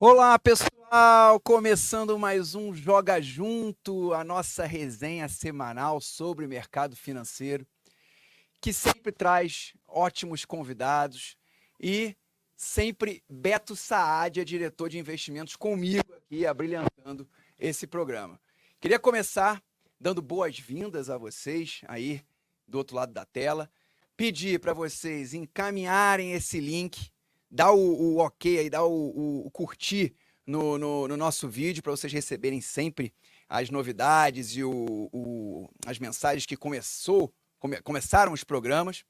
Olá, pessoal! Começando mais um Joga Junto, a nossa resenha semanal sobre o mercado financeiro, que sempre traz ótimos convidados e sempre Beto Saadia, diretor de investimentos, comigo aqui, abrilhantando esse programa. Queria começar dando boas-vindas a vocês aí do outro lado da tela, pedir para vocês encaminharem esse link, dá o ok aí, dá o curtir no nosso vídeo para vocês receberem sempre as novidades e as mensagens que começaram os programas.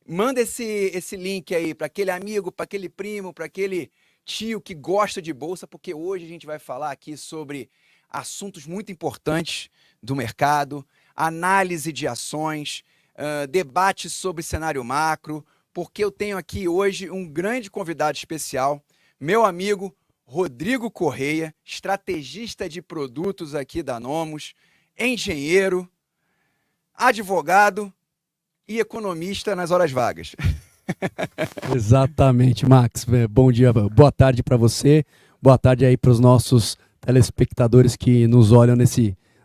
Manda esse link aí para aquele amigo, para aquele primo, para aquele tio que gosta de bolsa, porque hoje a gente vai falar aqui sobre assuntos muito importantes do mercado, análise de ações, debate sobre cenário macro, porque eu tenho aqui hoje um grande convidado especial, meu amigo Rodrigo Correia, estrategista de produtos aqui da Nomos, engenheiro, advogado e economista nas horas vagas. Exatamente, Max. Bom dia, boa tarde para você, boa tarde aí para os nossos telespectadores que nos olham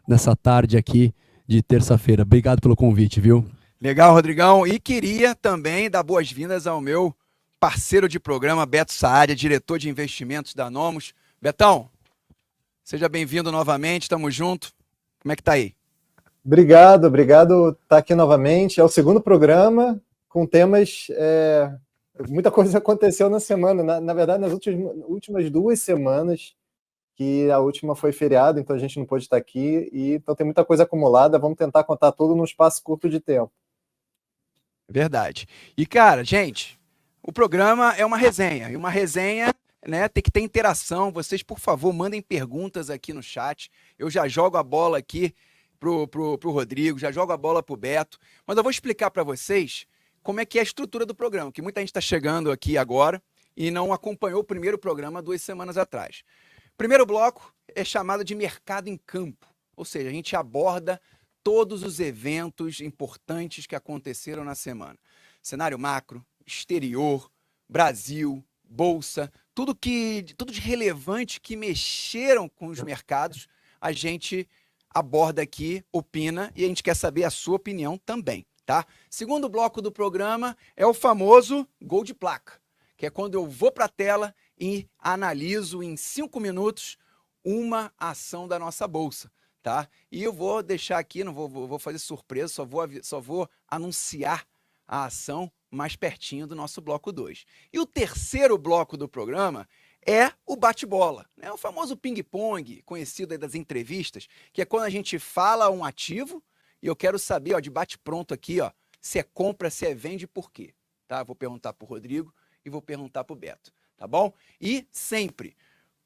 nessa tarde aqui de terça-feira. Obrigado pelo convite, viu? Legal, Rodrigão. E queria também dar boas-vindas ao meu parceiro de programa, Beto Saadia, diretor de investimentos da Nomos. Betão, seja bem-vindo novamente, estamos juntos. Como é que tá aí? Obrigado estar aqui novamente. É o segundo programa com temas... muita coisa aconteceu na semana, na verdade nas últimas 2 semanas, que a última foi feriado, então a gente não pôde estar aqui, então tem muita coisa acumulada, vamos tentar contar tudo num espaço curto de tempo. Verdade. E, cara, gente, o programa é uma resenha, e uma resenha, né, tem que ter interação. Vocês, por favor, mandem perguntas aqui no chat. Eu já jogo a bola aqui pro Rodrigo, já jogo a bola pro Beto, mas eu vou explicar para vocês como é que é a estrutura do programa, que muita gente está chegando aqui agora e não acompanhou o primeiro programa 2 semanas atrás. Primeiro bloco é chamado de Mercado em Campo, ou seja, a gente aborda todos os eventos importantes que aconteceram na semana. Cenário macro, exterior, Brasil, bolsa, tudo de relevante que mexeram com os mercados, a gente aborda aqui, opina, e a gente quer saber a sua opinião também, tá? Segundo bloco do programa é o famoso gol de placa, que é quando eu vou para a tela e analiso em 5 minutos uma ação da nossa bolsa, tá? E eu vou deixar aqui, não vou fazer surpresa, só vou anunciar a ação mais pertinho do nosso bloco 2. E o terceiro bloco do programa é o bate-bola, né? O famoso ping-pong, conhecido aí das entrevistas, que é quando a gente fala um ativo e eu quero saber, ó, de bate-pronto aqui, ó, se é compra, se é vende, por quê, tá? Vou perguntar para o Rodrigo e vou perguntar para o Beto, tá bom? E sempre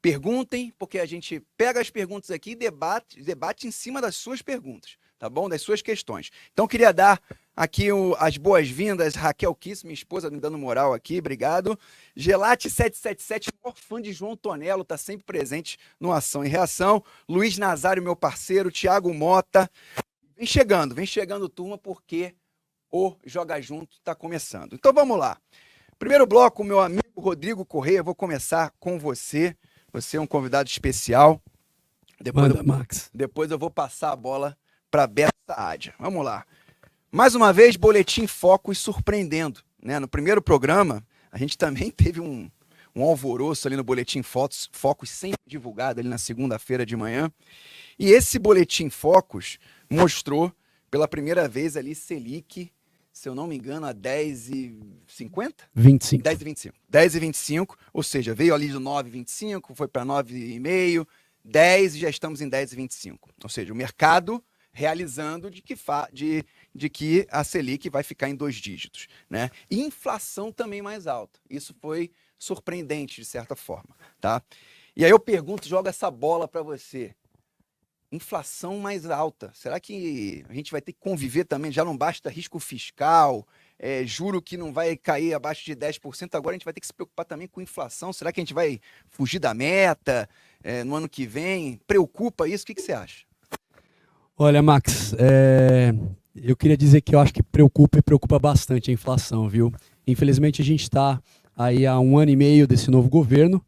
perguntem, porque a gente pega as perguntas aqui e debate em cima das suas perguntas, tá bom? Das suas questões. Então, queria dar aqui as boas-vindas, Raquel Kiss, minha esposa, me dando moral aqui, obrigado. Gelate777, maior fã de João Tonello, tá sempre presente no Ação e Reação. Luiz Nazário, meu parceiro, Thiago Mota. Vem chegando turma, porque o Joga Junto tá começando. Então, vamos lá. Primeiro bloco, meu amigo Rodrigo Correia, vou começar com você. Você é um convidado especial. Max. Depois eu vou passar a bola para Beto Saadia. Vamos lá. Mais uma vez, Boletim Focus surpreendendo, né? No primeiro programa, a gente também teve um alvoroço ali no Boletim Focus, sempre divulgado ali na segunda-feira de manhã. E esse Boletim Focus mostrou pela primeira vez ali Selic, se eu não me engano, a 10,50? 25. 10,25. 10,25, ou seja, veio ali de 9,25, foi para 9,5, 10 e já estamos em 10,25. Ou seja, o mercado realizando de que a Selic vai ficar em 2 dígitos, né? E inflação também mais alta. Isso foi surpreendente, de certa forma, tá? E aí eu pergunto, jogo essa bola para você. Inflação mais alta, será que a gente vai ter que conviver também? Já não basta risco fiscal, juro que não vai cair abaixo de 10%, agora a gente vai ter que se preocupar também com inflação. Será que a gente vai fugir da meta no ano que vem? Preocupa isso? O que você acha? Olha, Max, eu queria dizer que eu acho que preocupa bastante a inflação, viu? Infelizmente a gente está aí há 1 ano e meio desse novo governo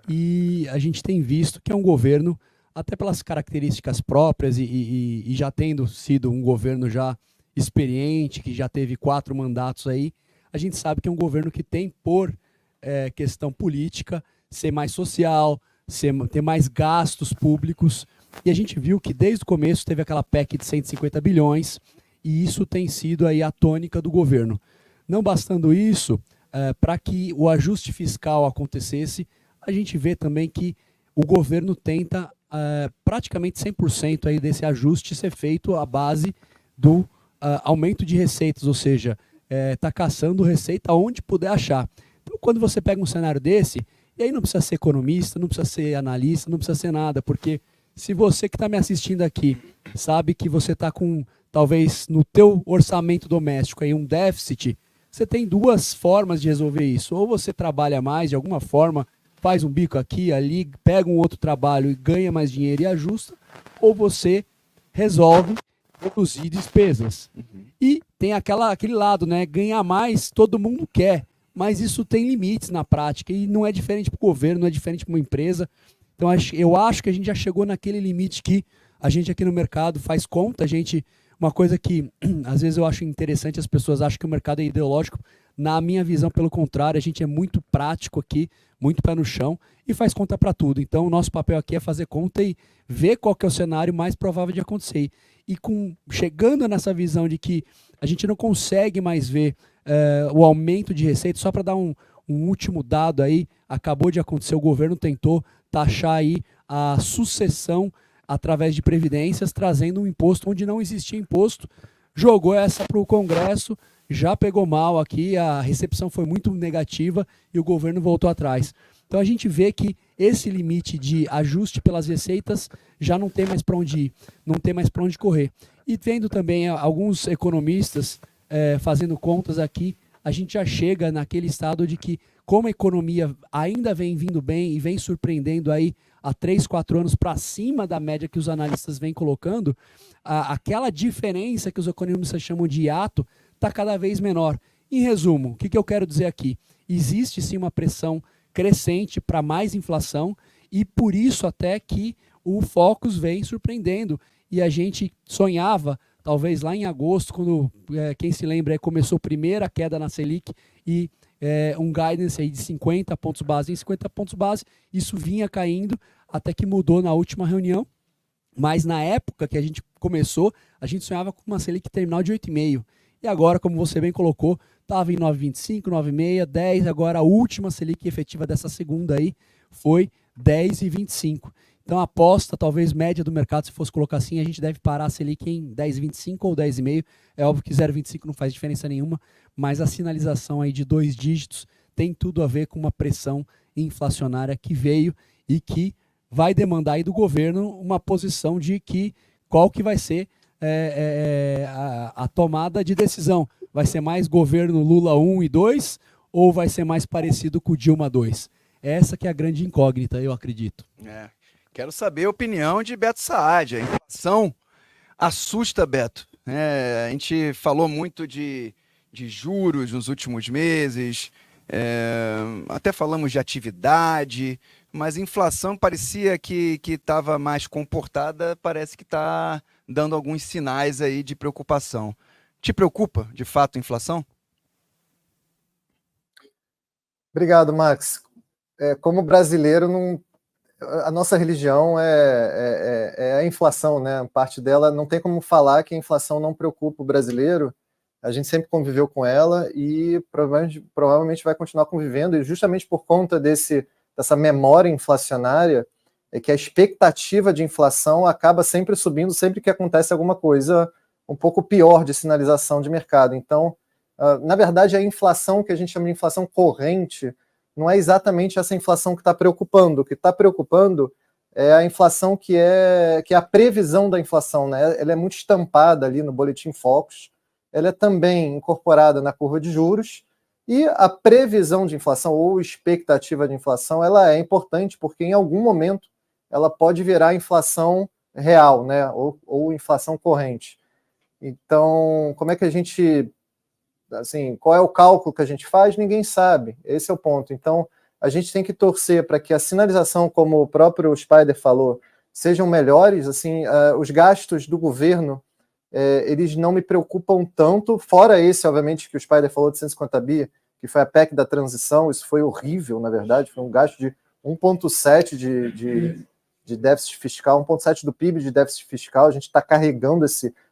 e a gente tem visto que é um governo, até pelas características próprias e já tendo sido um governo já experiente, que já teve 4 mandatos aí, a gente sabe que é um governo que tem por questão política ser mais social, ter mais gastos públicos, e a gente viu que desde o começo teve aquela PEC de 150 bilhões, e isso tem sido aí a tônica do governo. Não bastando isso, para que o ajuste fiscal acontecesse, a gente vê também que o governo tenta praticamente 100% aí desse ajuste ser feito à base do aumento de receitas, ou seja, está caçando receita onde puder achar. Então, quando você pega um cenário desse, e aí não precisa ser economista, não precisa ser analista, não precisa ser nada, porque se você que está me assistindo aqui sabe que você está com, talvez, no teu orçamento doméstico aí um déficit, você tem 2 formas de resolver isso. Ou você trabalha mais de alguma forma, faz um bico aqui, ali, pega um outro trabalho e ganha mais dinheiro e ajusta, ou você resolve reduzir despesas. E tem aquele lado, né? Ganhar mais todo mundo quer, mas isso tem limites na prática e não é diferente para o governo, não é diferente para uma empresa. Então eu acho que a gente já chegou naquele limite que a gente aqui no mercado faz conta, uma coisa que às vezes eu acho interessante, as pessoas acham que o mercado é ideológico. Na minha visão, pelo contrário, a gente é muito prático aqui, muito pé no chão e faz conta para tudo. Então, o nosso papel aqui é fazer conta e ver qual que é o cenário mais provável de acontecer. E chegando nessa visão de que a gente não consegue mais ver o aumento de receita, só para dar um último dado aí, acabou de acontecer, o governo tentou taxar aí a sucessão através de previdências, trazendo um imposto onde não existia imposto, jogou essa para o Congresso, já pegou mal aqui, a recepção foi muito negativa e o governo voltou atrás. Então a gente vê que esse limite de ajuste pelas receitas já não tem mais para onde ir, não tem mais para onde correr. E vendo também alguns economistas fazendo contas aqui, a gente já chega naquele estado de que, como a economia ainda vem vindo bem e vem surpreendendo aí há 3, 4 anos para cima da média que os analistas vêm colocando, aquela diferença que os economistas chamam de hiato está cada vez menor. Em resumo, o que eu quero dizer aqui? Existe sim uma pressão crescente para mais inflação e por isso até que o Focus vem surpreendendo. E a gente sonhava, talvez lá em agosto, quando, quem se lembra, começou a primeira queda na Selic e um guidance aí de 50 pontos base. Em 50 pontos base, isso vinha caindo até que mudou na última reunião. Mas na época que a gente começou, a gente sonhava com uma Selic terminal de 8,5. E agora, como você bem colocou, estava em 9,25, 9,6, 10. Agora a última Selic efetiva dessa segunda aí foi 10,25. Então a aposta, talvez média do mercado, se fosse colocar assim, a gente deve parar a Selic em 10,25 ou 10,5. É óbvio que 0,25 não faz diferença nenhuma, mas a sinalização aí de 2 dígitos tem tudo a ver com uma pressão inflacionária que veio e que vai demandar aí do governo uma posição de que qual que vai ser a tomada de decisão. Vai ser mais governo Lula 1 e 2 ou vai ser mais parecido com o Dilma 2? Essa que é a grande incógnita, eu acredito. Quero saber a opinião de Beto Saad. A inflação assusta, Beto. A gente falou muito de juros nos últimos meses, até falamos de atividade, mas a inflação parecia que estava mais comportada, parece que está dando alguns sinais aí de preocupação. Te preocupa, de fato, a inflação? Obrigado, Max. Como brasileiro, a nossa religião é a inflação, né? Parte dela não tem como falar que a inflação não preocupa o brasileiro. A gente sempre conviveu com ela e provavelmente vai continuar convivendo, e justamente por conta dessa memória inflacionária, é que a expectativa de inflação acaba sempre subindo sempre que acontece alguma coisa um pouco pior de sinalização de mercado. Então, na verdade, a inflação que a gente chama de inflação corrente não é exatamente essa inflação que está preocupando. O que está preocupando é a inflação que é a previsão da inflação, né? Ela é muito estampada ali no Boletim Focus, ela é também incorporada na curva de juros, e a previsão de inflação ou expectativa de inflação, ela é importante porque em algum momento ela pode virar inflação real, né? Ou inflação corrente. Então, como é que a gente... Assim, qual é o cálculo que a gente faz? Ninguém sabe. Esse é o ponto. Então, a gente tem que torcer para que a sinalização, como o próprio Spider falou, sejam melhores. Assim, os gastos do governo, eles não me preocupam tanto, fora esse, obviamente, que o Spider falou de 150 bi, que foi a PEC da transição. Isso foi horrível, na verdade, foi um gasto de 1,7 de déficit fiscal, 1,7 do PIB de déficit fiscal. A gente está carregando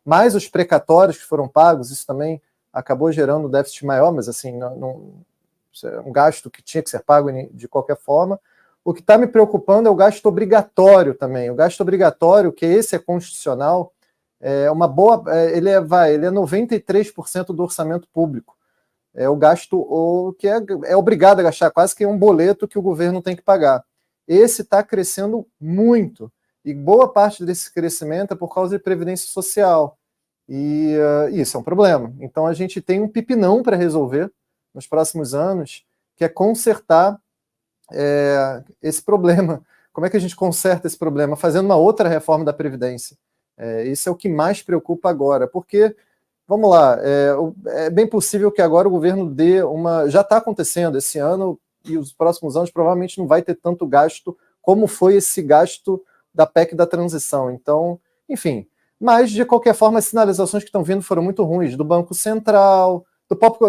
mais os precatórios que foram pagos, isso também acabou gerando um déficit maior, mas assim, isso é um gasto que tinha que ser pago de qualquer forma. O que está me preocupando é o gasto obrigatório também. O gasto obrigatório, que esse é constitucional, é uma boa. Ele é 93% do orçamento público. É o gasto que é obrigado a gastar, quase que é um boleto que o governo tem que pagar. Esse está crescendo muito, e boa parte desse crescimento é por causa de previdência social, e isso é um problema. Então a gente tem um pepinão para resolver nos próximos anos, que é consertar esse problema. Como é que a gente conserta esse problema? Fazendo uma outra reforma da Previdência. Isso é o que mais preocupa agora, porque, vamos lá, é bem possível que agora o governo dê já está acontecendo esse ano, e os próximos anos provavelmente não vai ter tanto gasto como foi esse gasto da PEC da transição. Então, enfim, mas de qualquer forma as sinalizações que estão vindo foram muito ruins, do Banco Central,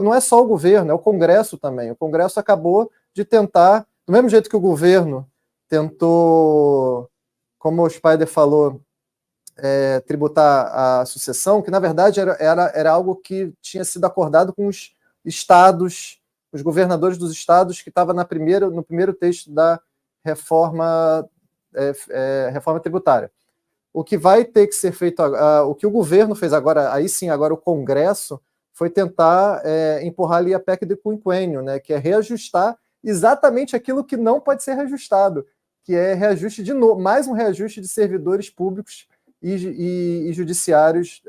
não é só o governo, é o Congresso também. O Congresso acabou de tentar, do mesmo jeito que o governo tentou, como o Spider falou, tributar a sucessão, que na verdade era algo que tinha sido acordado com os estados, os governadores dos estados, que estava no primeiro texto da reforma tributária. O que vai ter que ser feito, o que o governo fez agora, aí sim, agora o Congresso, foi tentar empurrar ali a PEC do quinquênio, né, que é reajustar exatamente aquilo que não pode ser reajustado, que é reajuste de novo, mais um reajuste de servidores públicos e judiciários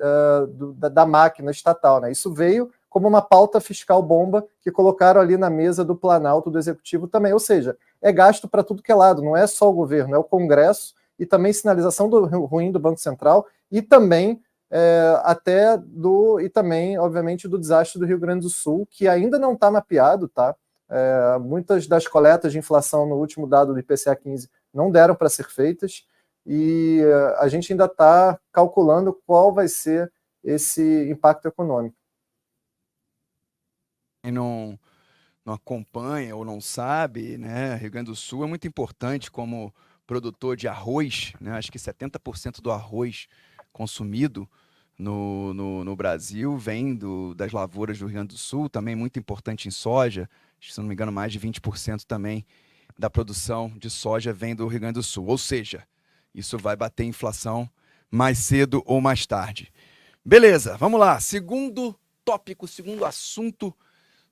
da máquina estatal, né? Isso veio como uma pauta fiscal bomba que colocaram ali na mesa do Planalto, do Executivo também. Ou seja, é gasto para tudo que é lado, não é só o governo, é o Congresso, e também sinalização ruim do Banco Central, e também e também, obviamente, do desastre do Rio Grande do Sul, que ainda não está mapeado, tá? Muitas das coletas de inflação no último dado do IPCA 15 não deram para ser feitas, e a gente ainda está calculando qual vai ser esse impacto econômico. Quem não acompanha ou não sabe, né, Rio Grande do Sul é muito importante como produtor de arroz, né? Acho que 70% do arroz consumido no Brasil vem das lavouras do Rio Grande do Sul, também muito importante em soja, acho que, se não me engano, mais de 20% também da produção de soja vem do Rio Grande do Sul, ou seja, isso vai bater inflação mais cedo ou mais tarde. Beleza, vamos lá, segundo tópico, segundo assunto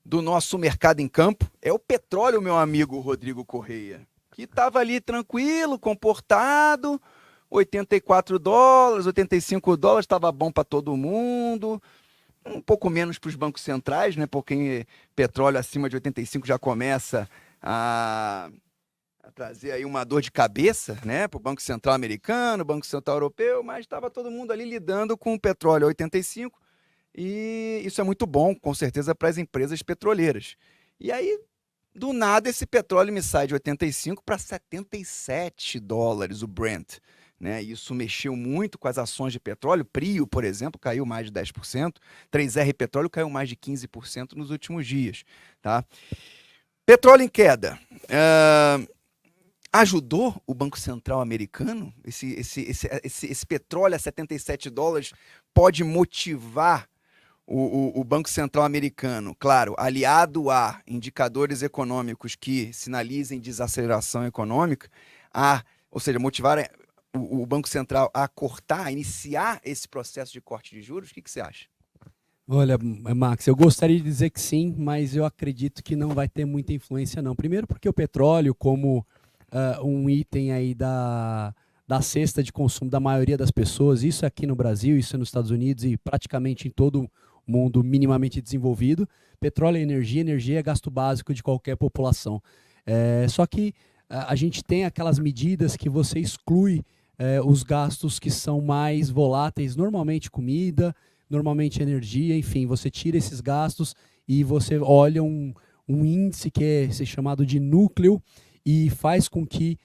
do nosso mercado em campo é o petróleo, meu amigo Rodrigo Correia, que estava ali tranquilo, comportado, 84 dólares, 85 dólares, estava bom para todo mundo, um pouco menos para os bancos centrais, né? Porque petróleo acima de 85 já começa a trazer aí uma dor de cabeça, né, para o Banco Central americano, Banco Central europeu, mas estava todo mundo ali lidando com o petróleo a 85, e isso é muito bom, com certeza, para as empresas petroleiras. E aí, do nada, esse petróleo me sai de 85 para 77 dólares, o Brent. Né? Isso mexeu muito com as ações de petróleo. Prio, por exemplo, caiu mais de 10%. 3R Petróleo caiu mais de 15% nos últimos dias. Tá? Petróleo em queda. Ajudou o Banco Central americano? Esse petróleo a 77 dólares pode motivar o Banco Central americano, claro, aliado a indicadores econômicos que sinalizem desaceleração econômica, ou seja, motivar o Banco Central a cortar, a iniciar esse processo de corte de juros? O que você acha? Olha, Max, eu gostaria de dizer que sim, mas eu acredito que não vai ter muita influência não. Primeiro porque o petróleo, como um item aí da cesta de consumo da maioria das pessoas, isso aqui no Brasil, isso nos Estados Unidos e praticamente em todo o mundo minimamente desenvolvido, petróleo é energia é gasto básico de qualquer população. Só que a gente tem aquelas medidas que você exclui os gastos que são mais voláteis, normalmente comida, normalmente energia, enfim, você tira esses gastos e você olha um um índice que é chamado de núcleo e faz com que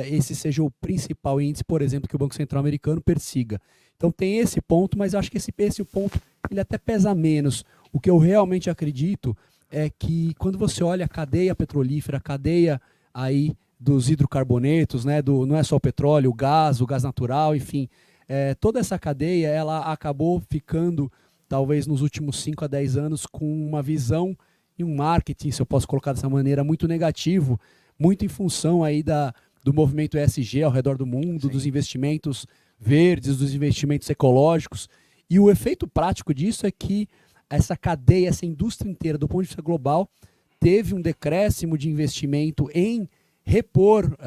esse seja o principal índice, por exemplo, que o Banco Central americano persiga. Então tem esse ponto, mas acho que esse ponto ele até pesa menos. O que eu realmente acredito é que quando você olha a cadeia petrolífera, a cadeia aí dos hidrocarbonetos, né, não é só o petróleo, o gás natural, enfim, toda essa cadeia ela acabou ficando, talvez nos últimos 5 a 10 anos, com uma visão e um marketing, se eu posso colocar dessa maneira, muito negativo, muito em função aí do movimento ESG ao redor do mundo, dos investimentos verdes, dos investimentos ecológicos. E o efeito prático disso é que essa cadeia, essa indústria inteira, do ponto de vista global, teve um decréscimo de investimento em repor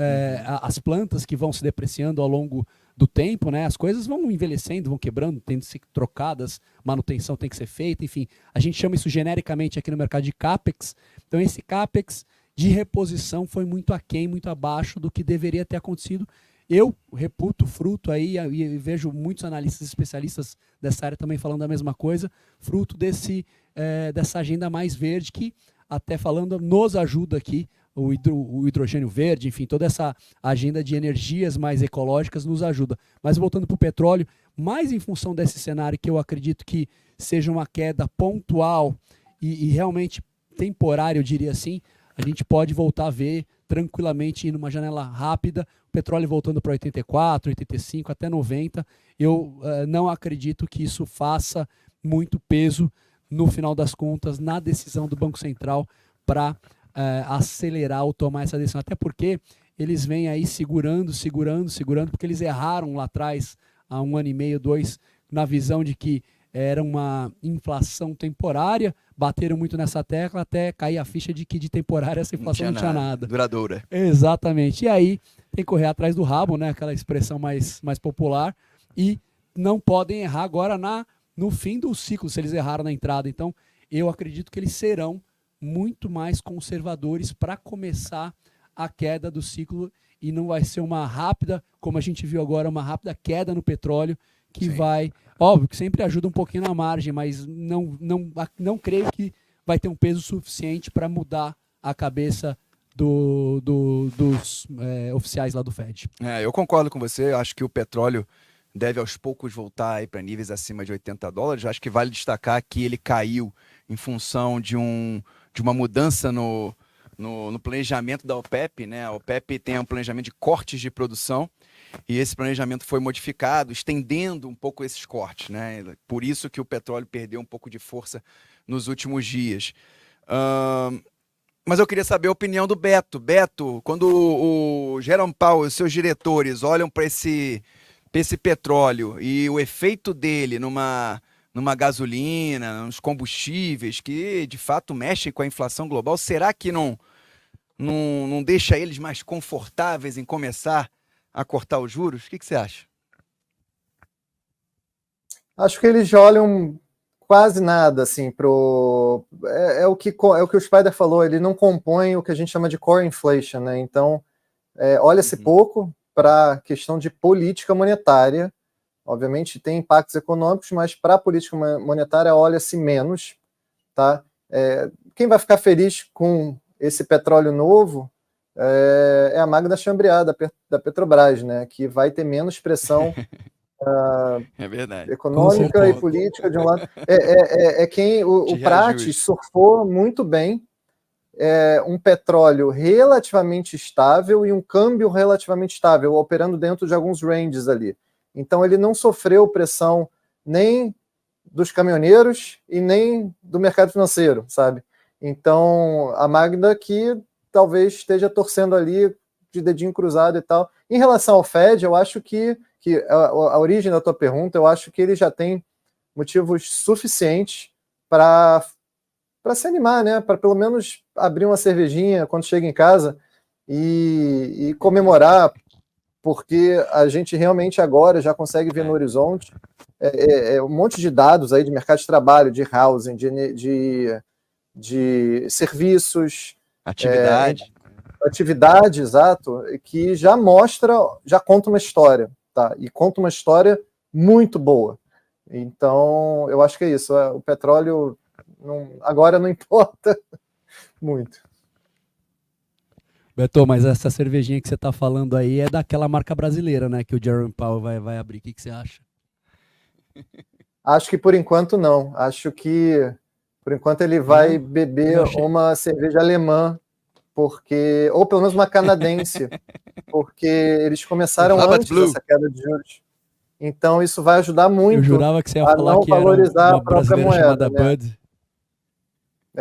as plantas que vão se depreciando ao longo do tempo, né? As coisas vão envelhecendo, vão quebrando, tendo que ser trocadas, manutenção tem que ser feita, enfim. A gente chama isso genericamente aqui no mercado de CAPEX. Então esse CAPEX de reposição foi muito aquém, muito abaixo do que deveria ter acontecido. Eu reputo fruto aí, e vejo muitos analistas especialistas dessa área também falando a mesma coisa, fruto dessa agenda mais verde que, até falando, nos ajuda aqui, o hidrogênio verde, enfim, toda essa agenda de energias mais ecológicas nos ajuda. Mas voltando para o petróleo, mais em função desse cenário que eu acredito que seja uma queda pontual e realmente temporária, eu diria assim, a gente pode voltar a ver tranquilamente, ir numa janela rápida, o petróleo voltando para 84, 85, até 90. Eu não acredito que isso faça muito peso, no final das contas, na decisão do Banco Central para acelerar ou tomar essa decisão. Até porque eles vêm aí segurando, porque eles erraram lá atrás, há 1 ano e meio, 2, na visão de que era uma inflação temporária, bateram muito nessa tecla até cair a ficha de que de temporária essa inflação não tinha nada. Duradoura. Exatamente. E aí tem que correr atrás do rabo, né? Aquela expressão mais popular, e não podem errar agora no fim do ciclo, se eles erraram na entrada. Então, eu acredito que eles serão muito mais conservadores para começar a queda do ciclo, e não vai ser uma rápida, como a gente viu agora, uma rápida queda no petróleo, que vai, óbvio que sempre ajuda um pouquinho na margem, mas não creio que vai ter um peso suficiente para mudar a cabeça dos oficiais lá do Fed. Eu concordo com você, eu acho que o petróleo deve aos poucos voltar para níveis acima de $80. Eu acho que vale destacar que ele caiu em função de uma mudança no planejamento da OPEP, né? A OPEP tem um planejamento de cortes de produção, e esse planejamento foi modificado, estendendo um pouco esses cortes, né? Por isso que o petróleo perdeu um pouco de força nos últimos dias. Mas eu queria saber a opinião do Beto. Beto, quando o Jerome Powell e os seus diretores olham para esse petróleo e o efeito dele numa gasolina, nos combustíveis, que de fato mexem com a inflação global, será que não deixa eles mais confortáveis em começar a cortar os juros? O que você acha? Acho que eles olham quase nada assim pro o que o Spider falou, ele não compõe o que a gente chama de core inflation, né? Então olha-se pouco para a questão de política monetária. Obviamente tem impactos econômicos, mas para a política monetária olha-se menos, tá? Quem vai ficar feliz com esse petróleo novo é a Magda Chambriard da Petrobras, né? Que vai ter menos pressão econômica e política de um lado. Quem o Prates surfou muito bem um petróleo relativamente estável e um câmbio relativamente estável, operando dentro de alguns ranges ali. Então ele não sofreu pressão nem dos caminhoneiros e nem do mercado financeiro, sabe? Então a Magda que talvez esteja torcendo ali de dedinho cruzado e tal. Em relação ao Fed, eu acho que a origem da tua pergunta, eu acho que ele já tem motivos suficientes para se animar, né? Para pelo menos abrir uma cervejinha quando chega em casa e comemorar, porque a gente realmente agora já consegue ver no horizonte um monte de dados aí de mercado de trabalho, de housing, de serviços, atividade, exato, que já conta uma história, tá? E conta uma história muito boa. Então, eu acho que é isso. O petróleo agora não importa Muito. Beto, mas essa cervejinha que você tá falando aí é daquela marca brasileira, né? Que o Jerome Powell vai abrir. O que você acha? Acho que por enquanto não. Acho que por enquanto ele vai beber uma cerveja alemã, porque ou pelo menos uma canadense, porque eles começaram antes dessa queda de juros. Então isso vai ajudar muito. Eu jurava que você ia falar que valorizar era uma a própria moeda, chamada né? Bud.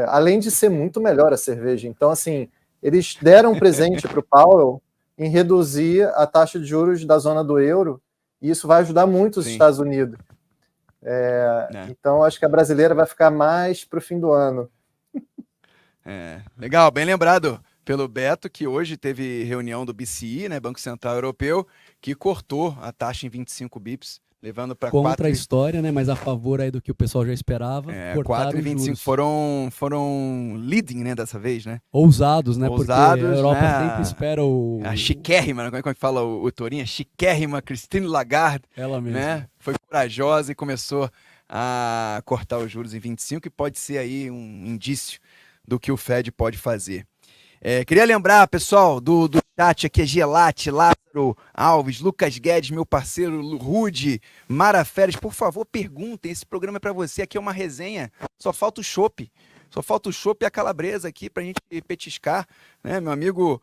Além de ser muito melhor a cerveja. Então, assim, eles deram um presente para o Powell em reduzir a taxa de juros da zona do euro, e isso vai ajudar muito os Estados Unidos. Então, acho que a brasileira vai ficar mais para o fim do ano. Legal, bem lembrado pelo Beto, que hoje teve reunião do BCE, né, Banco Central Europeu, que cortou a taxa em 25 bips, levando para 4... Contra a história, né, mas a favor aí do que o pessoal já esperava. 4,25 foram leading, né, dessa vez, né? Ousados, né? Ousados, porque a Europa né? sempre espera o... A chiquérrima, como é que fala o Torinho? A chiquérrima Christine Lagarde. Ela mesma. Né? Foi corajosa e começou a cortar os juros em 25, e pode ser aí um indício do que o Fed pode fazer. Queria lembrar, pessoal, do chat aqui, Gelate, Lázaro Alves, Lucas Guedes, meu parceiro, Rude, Mara Férez, por favor, perguntem, esse programa é para você, aqui é uma resenha, só falta o chopp. Só falta o chopp e a calabresa aqui pra gente petiscar, né? Meu amigo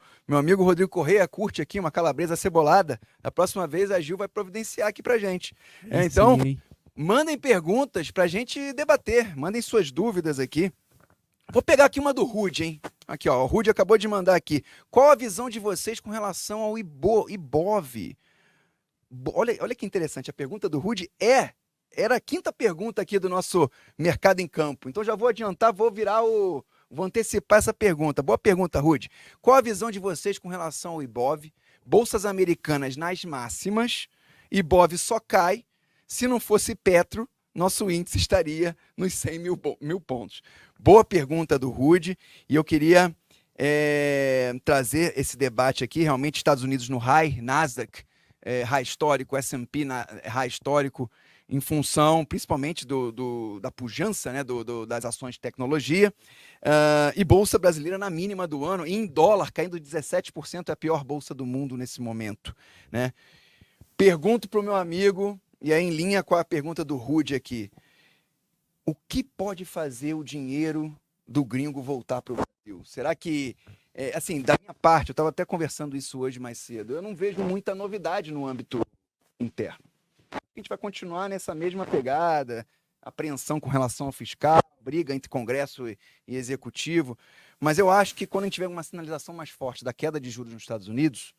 Rodrigo Correia curte aqui uma calabresa cebolada. Da próxima vez a Gil vai providenciar aqui pra gente. Então, mandem perguntas pra gente debater, mandem suas dúvidas aqui. Vou pegar aqui uma do Rude, hein? Aqui, ó, o Rude acabou de mandar aqui. Qual a visão de vocês com relação ao IBOV? Olha que interessante, a pergunta do Rude era a quinta pergunta aqui do nosso Mercado em Campo. Então já vou adiantar, vou antecipar essa pergunta. Boa pergunta, Rude. Qual a visão de vocês com relação ao IBOV? Bolsas americanas nas máximas, IBOV só cai. Se não fosse Petro, nosso índice estaria nos 100 mil pontos. Boa pergunta do Rude, e eu queria trazer esse debate aqui, realmente Estados Unidos no high, Nasdaq, high histórico, S&P high histórico, em função principalmente da pujança, né, das ações de tecnologia, e Bolsa Brasileira na mínima do ano, e em dólar caindo 17%, é a pior bolsa do mundo nesse momento, né? Pergunto para o meu amigo, e é em linha com a pergunta do Rude aqui, o que pode fazer o dinheiro do gringo voltar para o Brasil? Será que, assim, da minha parte, eu estava até conversando isso hoje mais cedo, eu não vejo muita novidade no âmbito interno. A gente vai continuar nessa mesma pegada, apreensão com relação ao fiscal, briga entre Congresso e Executivo, mas eu acho que quando a gente tiver uma sinalização mais forte da queda de juros nos Estados Unidos,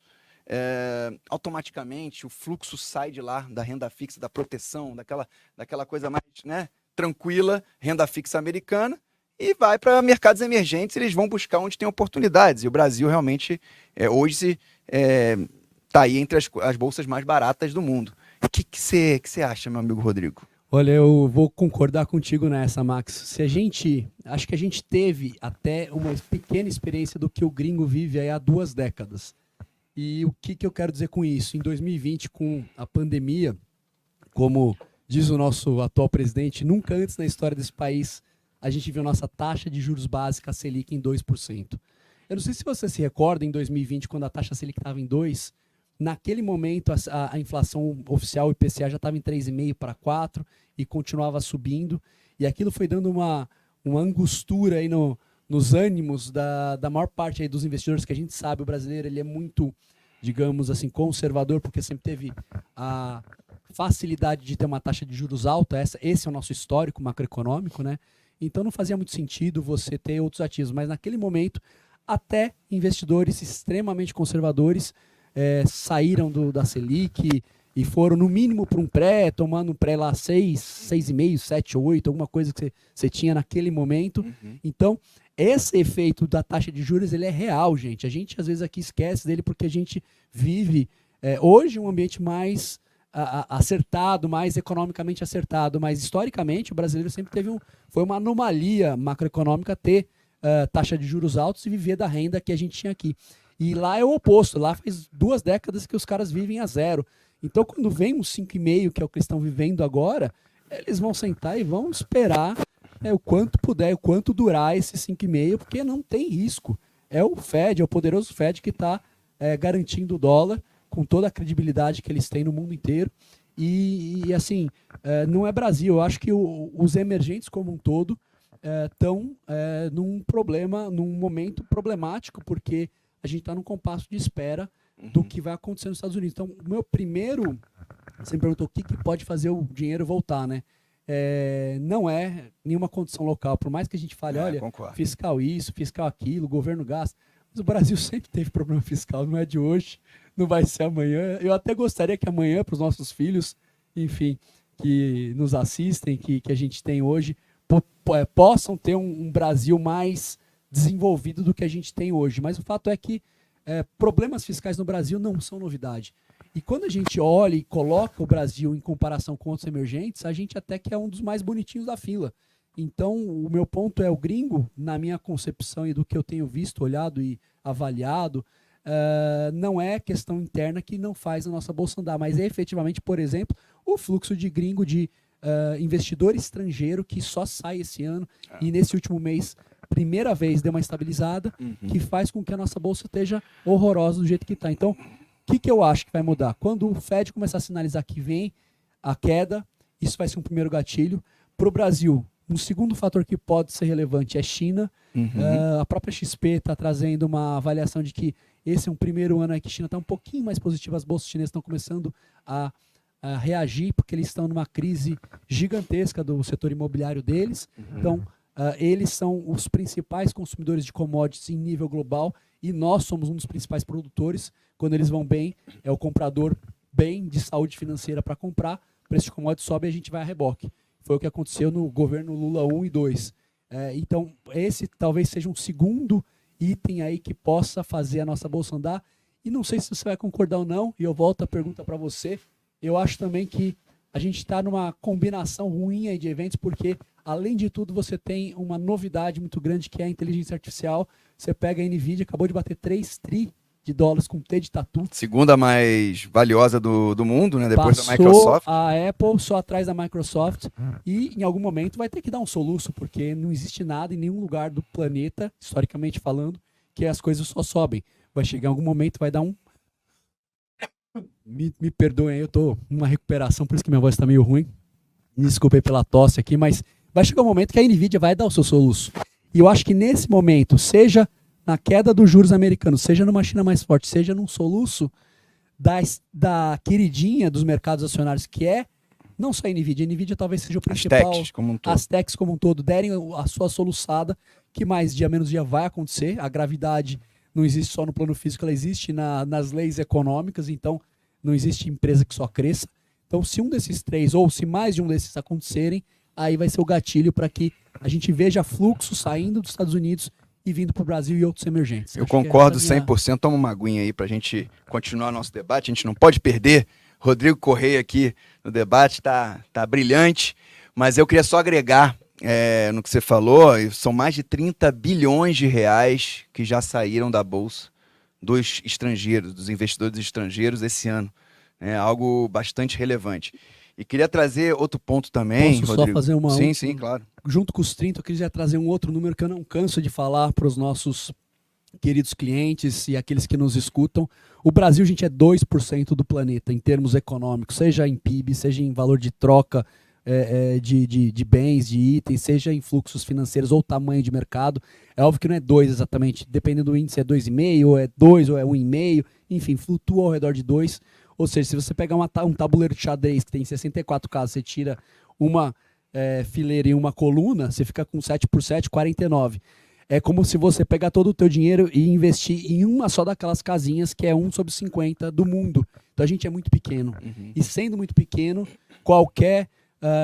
automaticamente o fluxo sai de lá, da renda fixa, da proteção, daquela coisa mais, né, tranquila, renda fixa americana, e vai para mercados emergentes, eles vão buscar onde tem oportunidades, e o Brasil realmente hoje está aí entre as bolsas mais baratas do mundo. O que você acha, meu amigo Rodrigo? Olha, eu vou concordar contigo nessa, Max. Acho que a gente teve até uma pequena experiência do que o gringo vive aí há 2 décadas. E o que eu quero dizer com isso? Em 2020, com a pandemia, como diz o nosso atual presidente, nunca antes na história desse país a gente viu nossa taxa de juros básica Selic em 2%. Eu não sei se você se recorda, em 2020, quando a taxa Selic estava em 2%, naquele momento a inflação oficial, o IPCA, já estava em 3,5% para 4% e continuava subindo. E aquilo foi dando uma angustura aí nos ânimos da maior parte aí dos investidores, que a gente sabe, o brasileiro ele é muito, digamos assim, conservador, porque sempre teve a facilidade de ter uma taxa de juros alta. Esse é o nosso histórico macroeconômico, né? Então não fazia muito sentido você ter outros ativos, mas naquele momento até investidores extremamente conservadores saíram da Selic e foram no mínimo para um pré, tomando um pré lá 6, 6,5, 7, 8, alguma coisa que você tinha naquele momento. Uhum. Então, esse efeito da taxa de juros ele é real, gente. A gente às vezes aqui esquece dele porque a gente vive hoje um ambiente mais acertado, mais economicamente acertado, mas historicamente o brasileiro sempre foi uma anomalia macroeconômica ter taxa de juros altos e viver da renda que a gente tinha aqui. E lá é o oposto, lá faz 2 décadas que os caras vivem a 0. Então quando vem um 5,5, que é o que eles estão vivendo agora, eles vão sentar e vão esperar o quanto puder, o quanto durar esse 5,5, porque não tem risco. É o Fed, é o poderoso Fed que está garantindo o dólar com toda a credibilidade que eles têm no mundo inteiro. E assim, não é Brasil. Eu acho que os emergentes como um todo estão num momento problemático, porque a gente está num compasso de espera do que vai acontecer nos Estados Unidos. Então, o meu primeiro... Você me perguntou o que pode fazer o dinheiro voltar, né? Não é nenhuma condição local. Por mais que a gente fale, olha, concordo. Fiscal isso, fiscal aquilo, governo gasta. Mas o Brasil sempre teve problema fiscal, não é de hoje, não vai ser amanhã. Eu até gostaria que amanhã, para os nossos filhos, enfim, que nos assistem, que a gente tem hoje, possam ter um Brasil mais desenvolvido do que a gente tem hoje. Mas o fato é que problemas fiscais no Brasil não são novidade. E quando a gente olha e coloca o Brasil em comparação com outros emergentes, a gente até que é um dos mais bonitinhos da fila. Então, o meu ponto é o gringo, na minha concepção e do que eu tenho visto, olhado e avaliado, não é questão interna que não faz a nossa bolsa andar, mas é efetivamente, por exemplo, o fluxo de gringo de investidor estrangeiro que só sai esse ano e nesse último mês, primeira vez, deu uma estabilizada, que faz com que a nossa bolsa esteja horrorosa do jeito que está. Então, o que eu acho que vai mudar? Quando o Fed começar a sinalizar que vem a queda, isso vai ser um primeiro gatilho. Para o Brasil, um segundo fator que pode ser relevante é China. A própria XP está trazendo uma avaliação de que esse é um primeiro ano aí que a China está um pouquinho mais positiva. As bolsas chinesas estão começando a reagir, porque eles estão numa crise gigantesca do setor imobiliário deles. Então, eles são os principais consumidores de commodities em nível global e nós somos um dos principais produtores. Quando eles vão bem, é o comprador bem de saúde financeira para comprar, o preço de commodities sobe e a gente vai a reboque. Foi o que aconteceu no governo Lula 1 e 2. Então, esse talvez seja um segundo item aí que possa fazer a nossa bolsa andar. E não sei se você vai concordar ou não, e eu volto a pergunta para você. Eu acho também que a gente está numa combinação ruim aí de eventos, porque, além de tudo, você tem uma novidade muito grande, que é a inteligência artificial. Você pega a NVIDIA, acabou de bater 3 tri de dólares com T de tatu. Segunda mais valiosa do mundo, né? Depois da Passou Microsoft. a Apple só atrás da Microsoft e em algum momento vai ter que dar um soluço, porque não existe nada em nenhum lugar do planeta, historicamente falando, que as coisas só sobem. Vai chegar em algum momento, vai dar um... Me perdoem, eu tô numa recuperação, por isso que minha voz tá meio ruim. Me desculpem pela tosse aqui, mas vai chegar um momento que a NVIDIA vai dar o seu soluço. E eu acho que nesse momento, seja na queda dos juros americanos, seja numa China mais forte, seja num soluço da queridinha dos mercados acionários, que é não só a NVIDIA. A NVIDIA talvez seja o principal. As techs como um todo. As techs como um todo derem a sua soluçada, que mais dia menos dia vai acontecer. A gravidade não existe só no plano físico, ela existe nas leis econômicas, então não existe empresa que só cresça. Então, se um desses três, ou se mais de um desses acontecerem, aí vai ser o gatilho para que a gente veja fluxo saindo dos Estados Unidos e vindo para o Brasil e outros emergentes. Eu concordo 100%. Toma uma aguinha aí para a gente continuar nosso debate. A gente não pode perder. Rodrigo Correia aqui no debate tá brilhante. Mas eu queria só agregar no que você falou. São mais de 30 bilhões de reais que já saíram da Bolsa dos estrangeiros, dos investidores estrangeiros esse ano. É algo bastante relevante. E queria trazer outro ponto também, Posso Rodrigo? só fazer uma... Sim, claro. Junto com os 30, eu queria trazer um outro número que eu não canso de falar para os nossos queridos clientes e aqueles que nos escutam. O Brasil, gente, é 2% do planeta em termos econômicos, seja em PIB, seja em valor de troca de bens, de itens, seja em fluxos financeiros ou tamanho de mercado. É óbvio que não é 2 exatamente, dependendo do índice é 2,5, ou é 2, ou é 1,5, enfim, flutua ao redor de 2. Ou seja, se você pegar um tabuleiro de xadrez que tem 64 casas, você tira uma fileira e uma coluna, você fica com 7 por 7, 49. É como se você pegar todo o teu dinheiro e investir em uma só daquelas casinhas, que é 1 sobre 50 do mundo. Então a gente é muito pequeno. E sendo muito pequeno, qualquer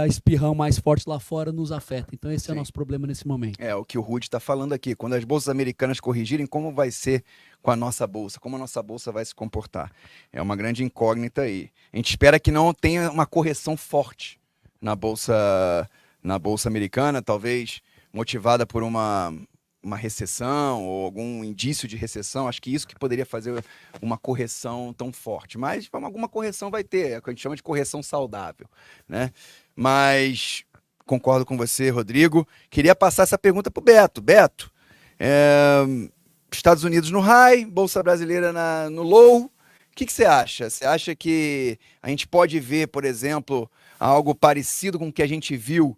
espirrão mais forte lá fora nos afeta. Então esse é o nosso problema nesse momento. É o que o Rudy está falando aqui. Quando as bolsas americanas corrigirem, como vai ser com a nossa bolsa? Como a nossa bolsa vai se comportar? É uma grande incógnita aí. A gente espera que não tenha uma correção forte na bolsa americana, talvez motivada por uma recessão ou algum indício de recessão. Acho que isso que poderia fazer uma correção tão forte. Mas alguma correção vai ter, é o que a gente chama de correção saudável, né? Mas concordo com você, Rodrigo. Queria passar essa pergunta para o Beto. Beto, Estados Unidos no high, Bolsa Brasileira no low. O que você acha? Você acha que a gente pode ver, por exemplo, algo parecido com o que a gente viu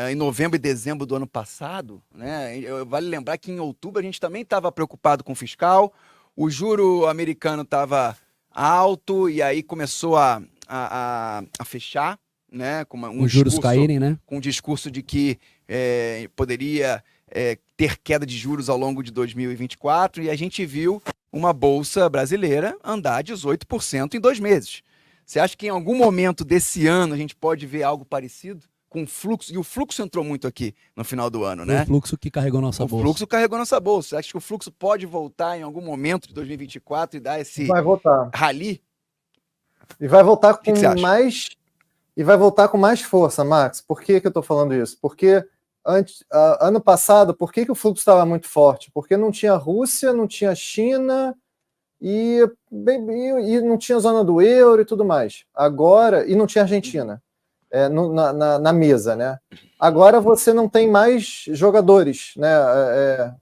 em novembro e dezembro do ano passado? Né? Vale lembrar que em outubro a gente também estava preocupado com o fiscal, o juro americano estava alto e aí começou a fechar, né? Com os juros caírem, né? Com um discurso de que poderia ter queda de juros ao longo de 2024, e a gente viu uma bolsa brasileira andar 18% em 2 meses. Você acha que em algum momento desse ano a gente pode ver algo parecido com o fluxo? E o fluxo entrou muito aqui no final do ano, né? O fluxo que carregou nossa bolsa. O fluxo carregou nossa bolsa. Você acha que o fluxo pode voltar em algum momento de 2024 e dar esse rally? E vai voltar com mais... E vai voltar com mais força, Max. Por que eu estou falando isso? Porque ano passado, por que o fluxo estava muito forte? Porque não tinha Rússia, não tinha China e não tinha zona do euro e tudo mais. Agora, e não tinha Argentina na mesa, né? Agora você não tem mais jogadores, né?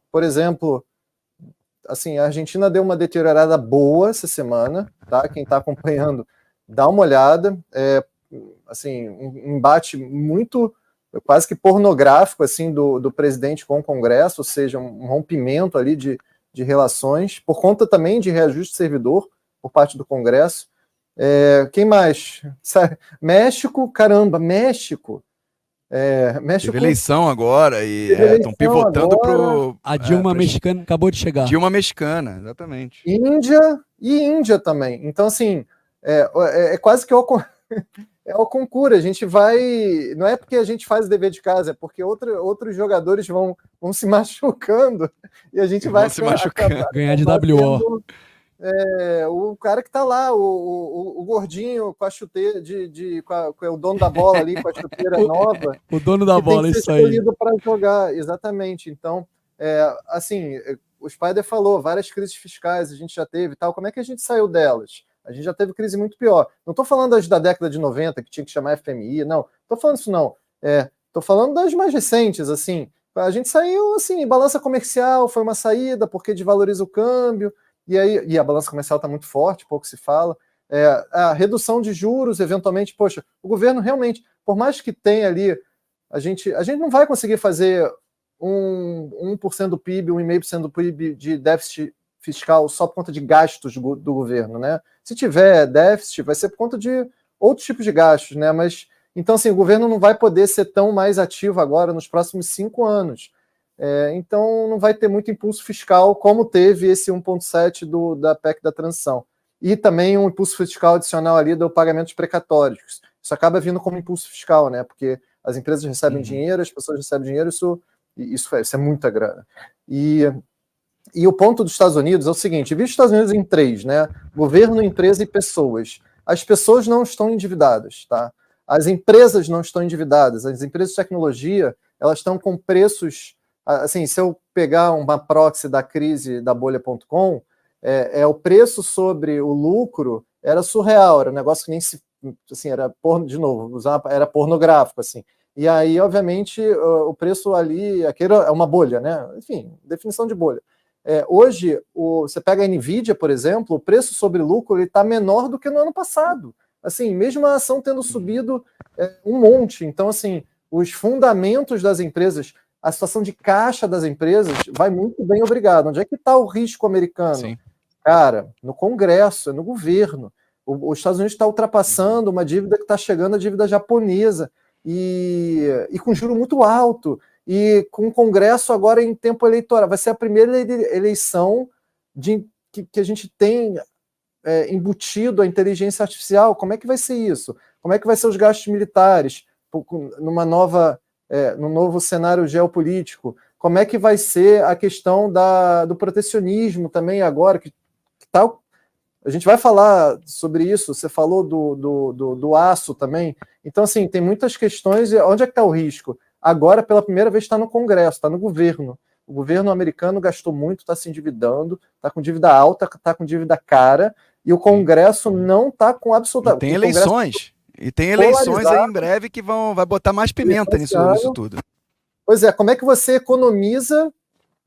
Por exemplo, assim, a Argentina deu uma deteriorada boa essa semana, tá? Quem está acompanhando, dá uma olhada. Assim, um embate muito, quase que pornográfico, assim, do presidente com o Congresso, ou seja, um rompimento ali de relações, por conta também de reajuste de servidor por parte do Congresso. Quem mais? México, caramba, México. Teve eleição agora e estão pivotando para a Dilma mexicana acabou de chegar. Dilma mexicana, exatamente. Índia também. Então, assim, quase que é o concurso, a gente vai... Não é porque a gente faz o dever de casa, é porque outros jogadores vão se machucando e a gente vai se machucando. Ganhar de WO. O cara que tá lá, o gordinho com a chuteira, com o dono da bola ali, com a chuteira nova. O dono da bola, tem que ser isso aí. escolhido para jogar, exatamente. Então, assim, o Spider falou, várias crises fiscais a gente já teve e tal. Como é que a gente saiu delas? A gente já teve crise muito pior. Não estou falando das da década de 90, que tinha que chamar FMI, não. Estou falando isso, não. Estou falando das mais recentes, assim. A gente saiu, assim, balança comercial foi uma saída, porque desvaloriza o câmbio, e a balança comercial está muito forte, pouco se fala. A redução de juros, eventualmente, poxa, o governo realmente, por mais que tenha ali, a gente não vai conseguir fazer 1% do PIB, 1,5% do PIB de déficit fiscal só por conta de gastos do governo, né? Se tiver déficit, vai ser por conta de outros tipos de gastos, né? Mas, então, assim, o governo não vai poder ser tão mais ativo agora nos próximos 5 anos. Então, não vai ter muito impulso fiscal, como teve esse 1,7 da PEC da transição. E também um impulso fiscal adicional ali do pagamento de precatórios. Isso acaba vindo como impulso fiscal, né? Porque as empresas recebem dinheiro, as pessoas recebem dinheiro, isso é muita grana. E o ponto dos Estados Unidos é o seguinte, divide os Estados Unidos em 3, né? Governo, empresa e pessoas. As pessoas não estão endividadas, tá? As empresas não estão endividadas. As empresas de tecnologia, elas estão com preços... Assim, se eu pegar uma proxy da crise da bolha.com, o preço sobre o lucro era surreal, era um negócio que nem se... Assim, era era pornográfico, assim. E aí, obviamente, o preço ali... Aquilo é uma bolha, né? Enfim, definição de bolha. Hoje, você pega a NVIDIA, por exemplo, o preço sobre lucro está menor do que no ano passado. Assim, mesmo a ação tendo subido um monte. Então, assim, os fundamentos das empresas, a situação de caixa das empresas vai muito bem, obrigado. Onde é que está o risco americano? Sim. Cara, no Congresso, no governo. Os Estados Unidos está ultrapassando uma dívida que está chegando à dívida japonesa e com juro muito alto. E com o Congresso agora em tempo eleitoral. Vai ser a primeira eleição que a gente tem embutido a inteligência artificial. Como é que vai ser isso? Como é que vai ser os gastos militares num novo cenário geopolítico? Como é que vai ser a questão do protecionismo também agora? A gente vai falar sobre isso. Você falou do aço também. Então, assim, tem muitas questões. Onde é que está o risco? Agora, pela primeira vez, está no Congresso, está no governo. O governo americano gastou muito, está se endividando, está com dívida alta, está com dívida cara, e o Congresso não está com absoluta... Tem eleições. E tem eleições polarizado. aí em breve que vai botar mais pimenta nisso tudo. Pois é, como é que você economiza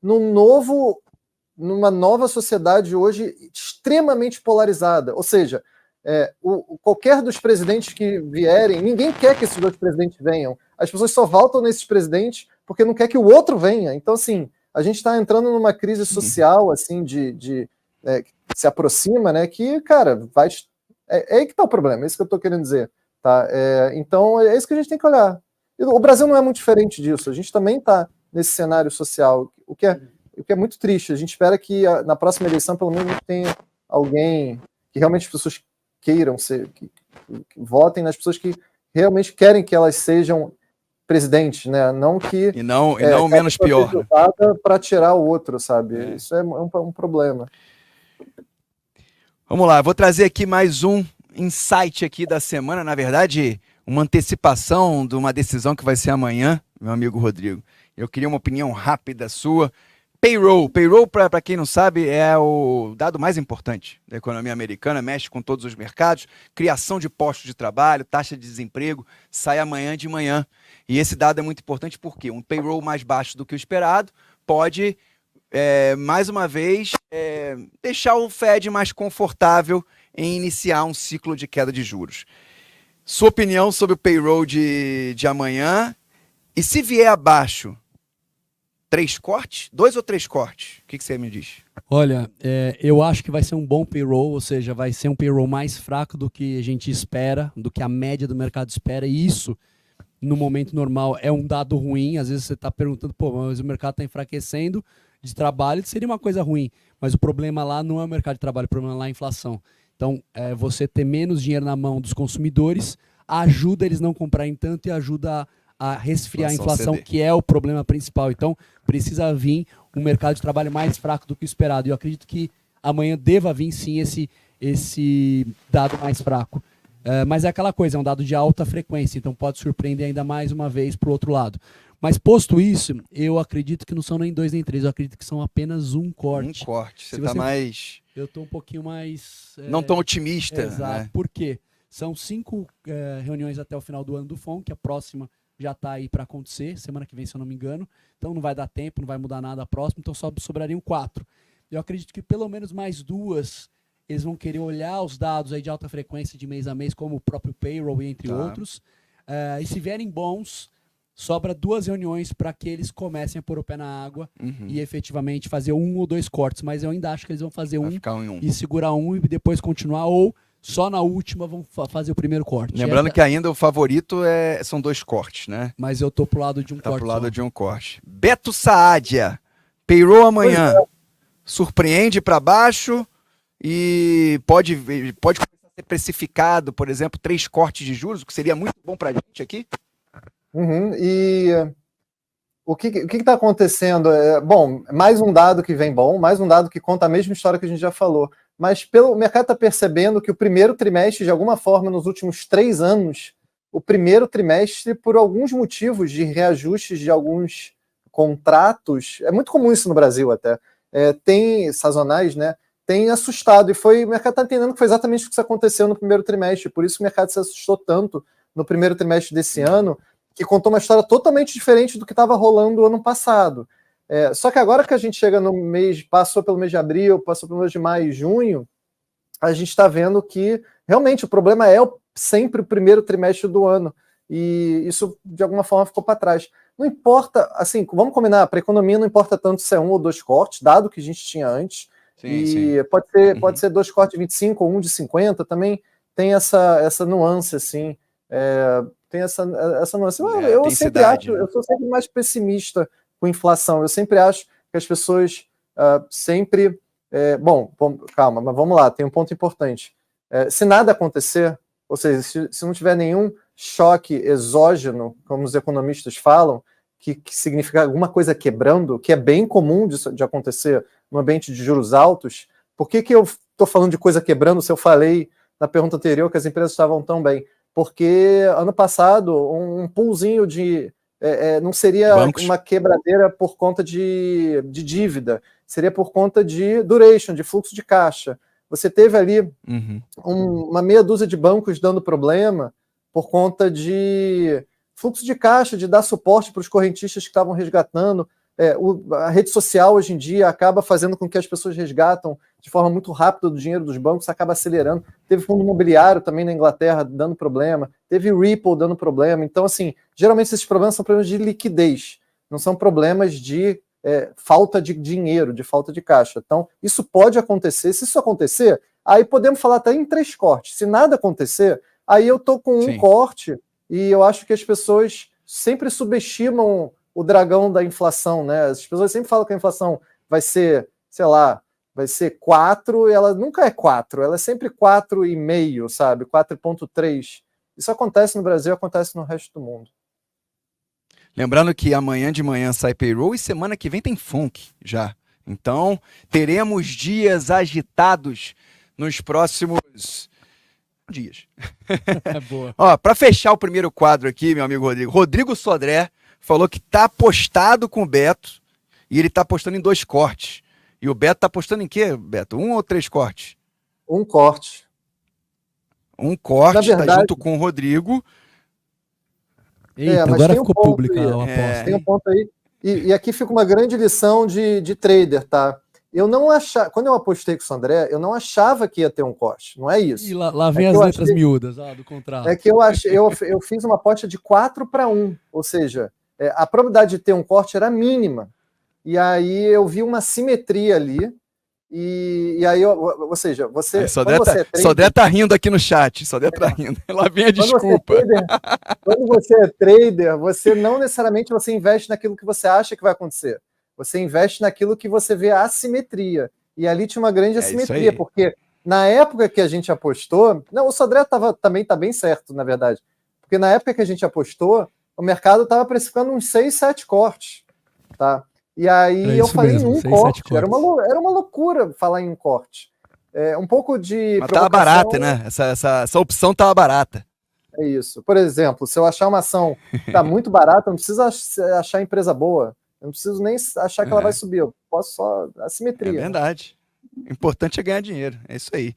numa nova sociedade hoje extremamente polarizada? Ou seja, qualquer dos presidentes que vierem, ninguém quer que esses dois presidentes venham. As pessoas só votam nesses presidentes porque não quer que o outro venha. Então, assim, a gente está entrando numa crise social, assim, que se aproxima, né? Que, cara, é aí que está o problema, é isso que eu estou querendo dizer. Tá? Então, é isso que a gente tem que olhar. O Brasil não é muito diferente disso. A gente também está nesse cenário social, o que é muito triste. A gente espera que na próxima eleição, pelo menos, tenha alguém que realmente as pessoas queiram ser, que votem nas pessoas que realmente querem que elas sejam presidentes, né? Não que e não menos pior, né? Para tirar o outro, sabe? Isso é um problema. Vamos lá, vou trazer aqui mais um insight aqui da semana, na verdade, uma antecipação de uma decisão que vai ser amanhã, meu amigo Rodrigo. Eu queria uma opinião rápida sua. Payroll, para quem não sabe, é o dado mais importante da economia americana, mexe com todos os mercados, criação de postos de trabalho, taxa de desemprego, sai amanhã de manhã. E esse dado é muito importante porque um payroll mais baixo do que o esperado pode, mais uma vez, deixar o Fed mais confortável em iniciar um ciclo de queda de juros. Sua opinião sobre o payroll de amanhã, e se vier abaixo, 3 cortes? 2 ou 3 cortes? O que você me diz? Olha, eu acho que vai ser um bom payroll, ou seja, vai ser um payroll mais fraco do que a gente espera, do que a média do mercado espera, e isso, no momento normal, é um dado ruim. Às vezes você está perguntando, mas o mercado está enfraquecendo de trabalho, seria uma coisa ruim, mas o problema lá não é o mercado de trabalho, o problema lá é a inflação. Então, você ter menos dinheiro na mão dos consumidores ajuda eles não comprarem tanto e ajuda a resfriar a inflação, que é o problema principal. Então, precisa vir um mercado de trabalho mais fraco do que o esperado. E eu acredito que amanhã deva vir, sim, esse dado mais fraco. Mas é aquela coisa, é um dado de alta frequência, então pode surpreender ainda mais uma vez para o outro lado. Mas, posto isso, eu acredito que não são nem 2 nem 3, eu acredito que são apenas um corte. Um corte, você está mais... Eu estou um pouquinho mais... não tão otimista. Exato, né? Por quê? São 5 reuniões até o final do ano do FONC, a próxima já está aí para acontecer, semana que vem, se eu não me engano. Então não vai dar tempo, não vai mudar nada a próxima, então só sobrariam 4. Eu acredito que pelo menos mais 2 eles vão querer olhar os dados aí de alta frequência de mês a mês, como o próprio payroll, entre outros. E se vierem bons, sobra 2 reuniões para que eles comecem a pôr o pé na água e efetivamente fazer 1 ou 2 cortes. Mas eu ainda acho que eles vão fazer um e segurar um e depois continuar, ou só na última vão fazer o primeiro corte. Lembrando que ainda o favorito são 2 cortes, né? Mas eu tô pro lado de um corte. Tá pro lado de um corte. Beto Saadia, payroll amanhã. Surpreende para baixo e pode começar a ser precificado, por exemplo, 3 cortes de juros, o que seria muito bom para a gente aqui. E o que está acontecendo? Bom, mais um dado que vem bom, mais um dado que conta a mesma história que a gente já falou. Mas o mercado está percebendo que o primeiro trimestre, de alguma forma, nos últimos 3 anos, o primeiro trimestre, por alguns motivos de reajustes de alguns contratos, é muito comum isso no Brasil até, tem sazonais, né? Tem assustado. E o mercado está entendendo que foi exatamente o que aconteceu no primeiro trimestre. Por isso que o mercado se assustou tanto no primeiro trimestre desse ano, que contou uma história totalmente diferente do que estava rolando o ano passado. Só que agora que a gente chega no mês, passou pelo mês de abril, passou pelo mês de maio e junho, a gente está vendo que realmente o problema é sempre o primeiro trimestre do ano. E isso, de alguma forma, ficou para trás. Não importa, assim, vamos combinar, para a economia não importa tanto se é 1 ou 2 cortes, dado que a gente tinha antes. Sim. Pode ser 2 cortes de 25 ou 1 de 50, também tem essa nuance, assim. Tem essa nuance. Eu sou sempre mais pessimista com inflação. Eu sempre acho que as pessoas sempre... calma, mas vamos lá, tem um ponto importante. Se nada acontecer, ou seja, se não tiver nenhum choque exógeno, como os economistas falam, que significa alguma coisa quebrando, que é bem comum de acontecer no ambiente de juros altos, por que eu estou falando de coisa quebrando se eu falei na pergunta anterior que as empresas estavam tão bem? Porque ano passado, um poolzinho não seria bancos. Uma quebradeira por conta de dívida, seria por conta de duration, de fluxo de caixa. Você teve ali uma meia dúzia de bancos dando problema, por conta de fluxo de caixa, de dar suporte para os correntistas que estavam resgatando. A rede social hoje em dia acaba fazendo com que as pessoas resgatam de forma muito rápida o dinheiro dos bancos, acaba acelerando. Teve fundo imobiliário também na Inglaterra dando problema, teve Ripple dando problema. Então, assim, geralmente esses problemas são problemas de liquidez, não são problemas de falta de dinheiro, de falta de caixa. Então, isso pode acontecer. Se isso acontecer, aí podemos falar até em 3 cortes. Se nada acontecer, aí eu estou com um corte, e eu acho que as pessoas sempre subestimam o dragão da inflação, né? As pessoas sempre falam que a inflação vai ser, sei lá, vai ser 4, e ela nunca é 4, ela é sempre 4,5, sabe? 4,3. Isso acontece no Brasil, acontece no resto do mundo. Lembrando que amanhã de manhã sai payroll e semana que vem tem funk já. Então, teremos dias agitados nos próximos dias. Boa. Ó, para fechar o primeiro quadro aqui, meu amigo Rodrigo, Rodrigo Sodré falou que tá apostado com o Beto e ele tá apostando em 2 cortes. E o Beto tá apostando em quê, Beto? 1 ou 3 cortes? 1 corte. 1 corte, Na verdade, tá junto com o Rodrigo. Eita, agora ficou pública a aposta. Tem um ponto aí. E aqui fica uma grande lição de trader, tá? Eu não achava, quando eu apostei com o Sodré, eu não achava que ia ter um corte. Não é isso. E lá vem as letras miúdas do contrato. É que eu fiz uma aposta de 4-1, ou seja, a probabilidade de ter um corte era mínima. E aí eu vi uma simetria ali. E aí, ou seja, você. Sodré tá rindo aqui no chat. Sodré tá rindo. Lá vem a desculpa. Quando você é trader, você não necessariamente você investe naquilo que você acha que vai acontecer. Você investe naquilo que você vê a assimetria. E ali tinha uma grande assimetria, porque na época que a gente apostou. Não, o Sodré também está bem certo, na verdade. Porque na época que a gente apostou, o mercado estava precificando uns 6, 7 cortes. Tá? E aí eu falei em um corte. Era uma loucura falar em um corte. Um pouco de. Mas tava barata, né? Essa opção tava barata. É isso. Por exemplo, se eu achar uma ação que tá muito barata, eu não preciso achar empresa boa. Eu não preciso nem achar que ela vai subir. Eu posso só assimetria. É verdade. O importante é ganhar dinheiro. É isso aí.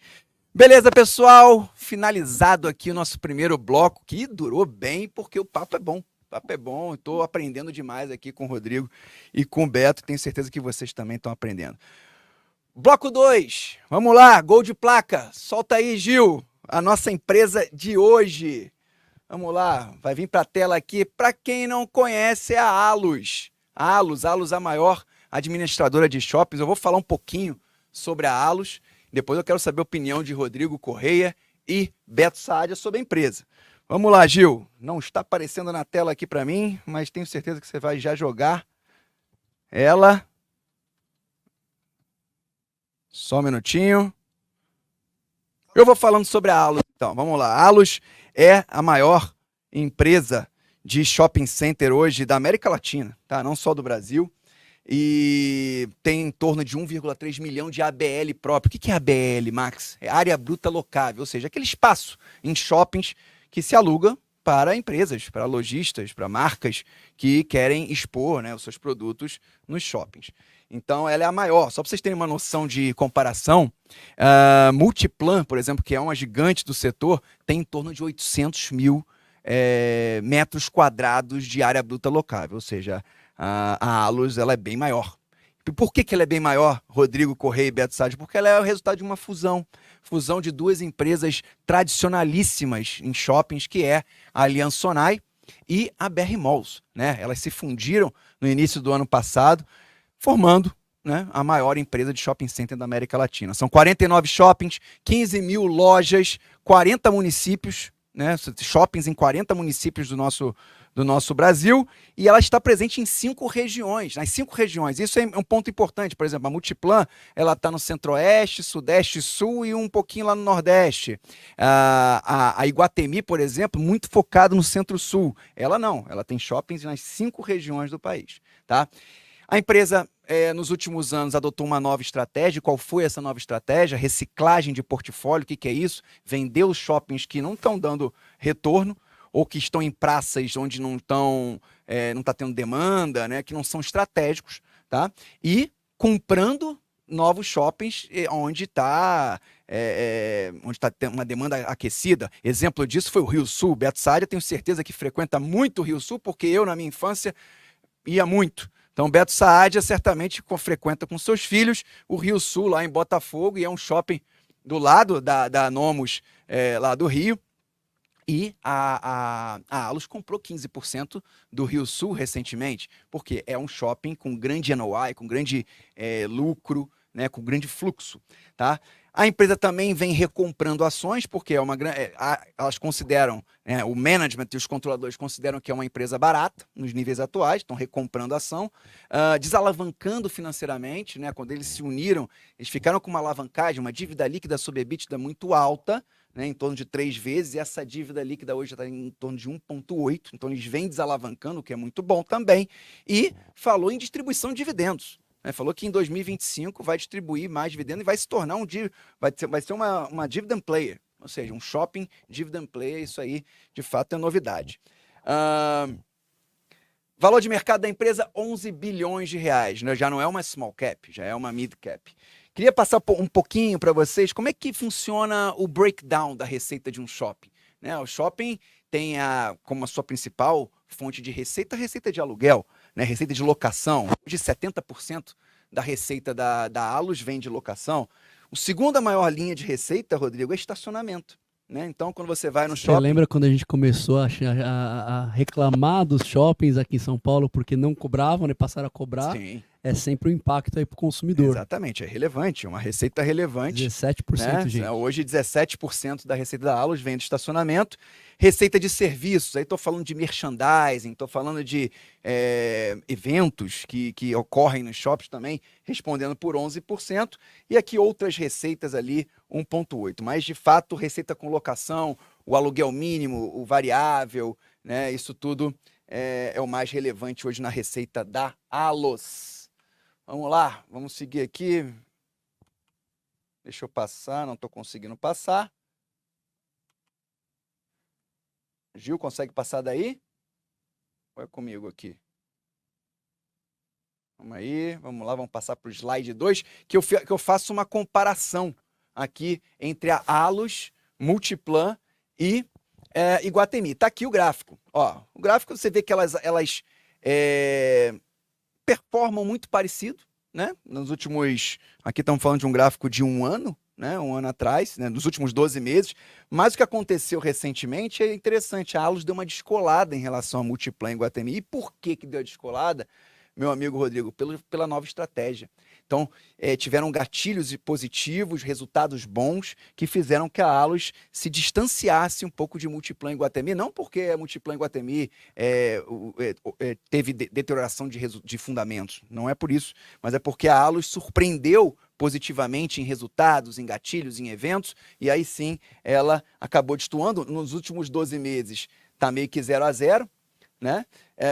Beleza, pessoal. Finalizado aqui o nosso primeiro bloco, que durou bem, porque o papo é bom. O papo é bom, estou aprendendo demais aqui com o Rodrigo e com o Beto. Tenho certeza que vocês também estão aprendendo. Bloco 2, vamos lá, gol de placa. Solta aí, Gil, a nossa empresa de hoje. Vamos lá, vai vir para a tela aqui. Para quem não conhece, é a Allos. A Allos, a maior administradora de shoppings. Eu vou falar um pouquinho sobre a Allos. Depois eu quero saber a opinião de Rodrigo Correia e Beto Saadia sobre a empresa. Vamos lá, Gil. Não está aparecendo na tela aqui para mim, mas tenho certeza que você vai já jogar ela. Só um minutinho. Eu vou falando sobre a Allos, então. Vamos lá. A Allos é a maior empresa de shopping center hoje da América Latina, tá? Não só do Brasil. E tem em torno de 1,3 milhão de ABL próprio. O que é ABL, Max? É área bruta locável, ou seja, aquele espaço em shoppings que se aluga para empresas, para lojistas, para marcas que querem expor, né, os seus produtos nos shoppings. Então, ela é a maior. Só para vocês terem uma noção de comparação, a Multiplan, por exemplo, que é uma gigante do setor, tem em torno de 800 mil metros quadrados de área bruta locável, ou seja, a Allos ela é bem maior. E por que ela é bem maior, Rodrigo Correia e Beto Saadia? Porque ela é o resultado de uma fusão de 2 empresas tradicionalíssimas em shoppings, que é a Aliansce Sonae e a BR Malls, né? Elas se fundiram no início do ano passado, formando, né, a maior empresa de shopping center da América Latina. São 49 shoppings, 15 mil lojas, 40 municípios, né, shoppings em 40 municípios do nosso Brasil, e ela está presente em 5 regiões, nas 5 regiões. Isso é um ponto importante. Por exemplo, a Multiplan, ela está no Centro-Oeste, Sudeste, Sul e um pouquinho lá no Nordeste. A Iguatemi, por exemplo, muito focado no Centro-Sul. Ela não, ela tem shoppings nas 5 regiões do país, tá? A empresa, nos últimos anos, adotou uma nova estratégia. Qual foi essa nova estratégia? Reciclagem de portfólio. O que é isso? Vender os shoppings que não estão dando retorno ou que estão em praças onde não está tendo demanda, né, que não são estratégicos, tá? E comprando novos shoppings onde está tendo uma demanda aquecida. Exemplo disso foi o Rio Sul. Beto Saad, tenho certeza que frequenta muito o Rio Sul, porque eu, na minha infância, ia muito. Então, Beto Saad certamente frequenta com seus filhos o Rio Sul, lá em Botafogo, e é um shopping do lado da Nomus, lá do Rio. E a Allos comprou 15% do Rio Sul recentemente, porque é um shopping com grande NOI, com grande lucro, né, com grande fluxo. Tá? A empresa também vem recomprando ações, porque elas consideram, o management e os controladores consideram que é uma empresa barata nos níveis atuais, estão recomprando ação, desalavancando financeiramente, né, quando eles se uniram, eles ficaram com uma alavancagem, uma dívida líquida sobre EBITDA muito alta, né, em torno de 3 vezes, e essa dívida líquida hoje está em torno de 1,8, então eles vêm desalavancando, o que é muito bom também, e falou em distribuição de dividendos. Falou que em 2025 vai distribuir mais dividendos e vai se tornar vai ser uma dividend player, ou seja, um shopping dividend player. Isso aí, de fato, é novidade. Valor de mercado da empresa, 11 bilhões de reais, né? Já não é uma small cap, já é uma mid cap. Queria passar um pouquinho para vocês como é que funciona o breakdown da receita de um shopping. Né? O shopping tem como a sua principal fonte de receita, a receita de aluguel, né? Receita de locação. Hoje 70% da receita da Allos vem de locação. A segunda maior linha de receita, Rodrigo, é estacionamento. Né? Então, quando você vai no shopping... Você lembra quando a gente começou a reclamar dos shoppings aqui em São Paulo porque não cobravam, né? Passaram a cobrar? Sim. É sempre um impacto aí para o consumidor. Exatamente, é relevante, é uma receita relevante. 17%, né? gente. Hoje, 17% da receita da Allos vem de estacionamento. Receita de serviços, aí estou falando de merchandising, estou falando de eventos que ocorrem nos shoppings também, respondendo por 11%. E aqui outras receitas ali, 1,8%. Mas, de fato, receita com locação, o aluguel mínimo, o variável, né? Isso tudo é o mais relevante hoje na receita da Allos. Vamos lá, vamos seguir aqui. Deixa eu passar, não estou conseguindo passar. Gil, consegue passar daí? Ou é comigo aqui? Vamos aí, vamos lá, vamos passar para o slide 2, que eu faço uma comparação aqui entre a Allos, Multiplan e Iguatemi. Está aqui o gráfico. Ó, o gráfico você vê que elas performam muito parecido, né? Nos últimos... Aqui estamos falando de um gráfico de 1 ano, né? 1 ano atrás, né? Nos últimos 12 meses. Mas o que aconteceu recentemente é interessante. A Allos deu uma descolada em relação a Multiplan e Iguatemi. E por que deu a descolada, meu amigo Rodrigo? Pela nova estratégia. Então, tiveram gatilhos positivos, resultados bons, que fizeram que a Allos se distanciasse um pouco de Multiplan e Iguatemi, não porque a Multiplan e Iguatemi teve deterioração de fundamentos, não é por isso, mas é porque a Allos surpreendeu positivamente em resultados, em gatilhos, em eventos, e aí sim ela acabou destoando. Nos últimos 12 meses está meio que 0-0, né?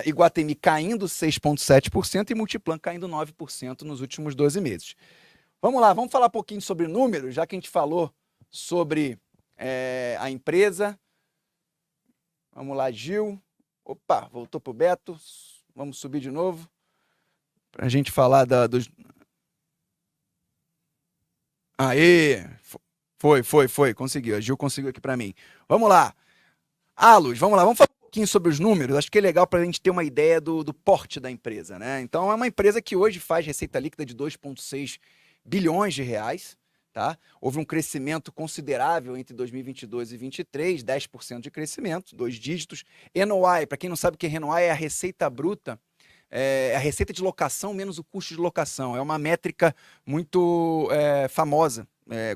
Iguatemi caindo 6,7% e Multiplan caindo 9% nos últimos 12 meses. Vamos lá, vamos falar um pouquinho sobre números, já que a gente falou sobre a empresa. Vamos lá, Gil. Opa, voltou para o Beto. Vamos subir de novo para a gente falar dos... Aê! Foi, conseguiu. A Gil conseguiu aqui para mim. Vamos lá. Allos, vamos lá, vamos falar um pouquinho sobre os números. Acho que é legal para a gente ter uma ideia do porte da empresa, né? Então, é uma empresa que hoje faz receita líquida de 2,6 bilhões de reais, tá? Houve um crescimento considerável entre 2022 e 2023, 10% de crescimento, 2 dígitos. NOI, para quem não sabe o que é NOI, é a receita bruta, é a receita de locação menos o custo de locação. É uma métrica muito famosa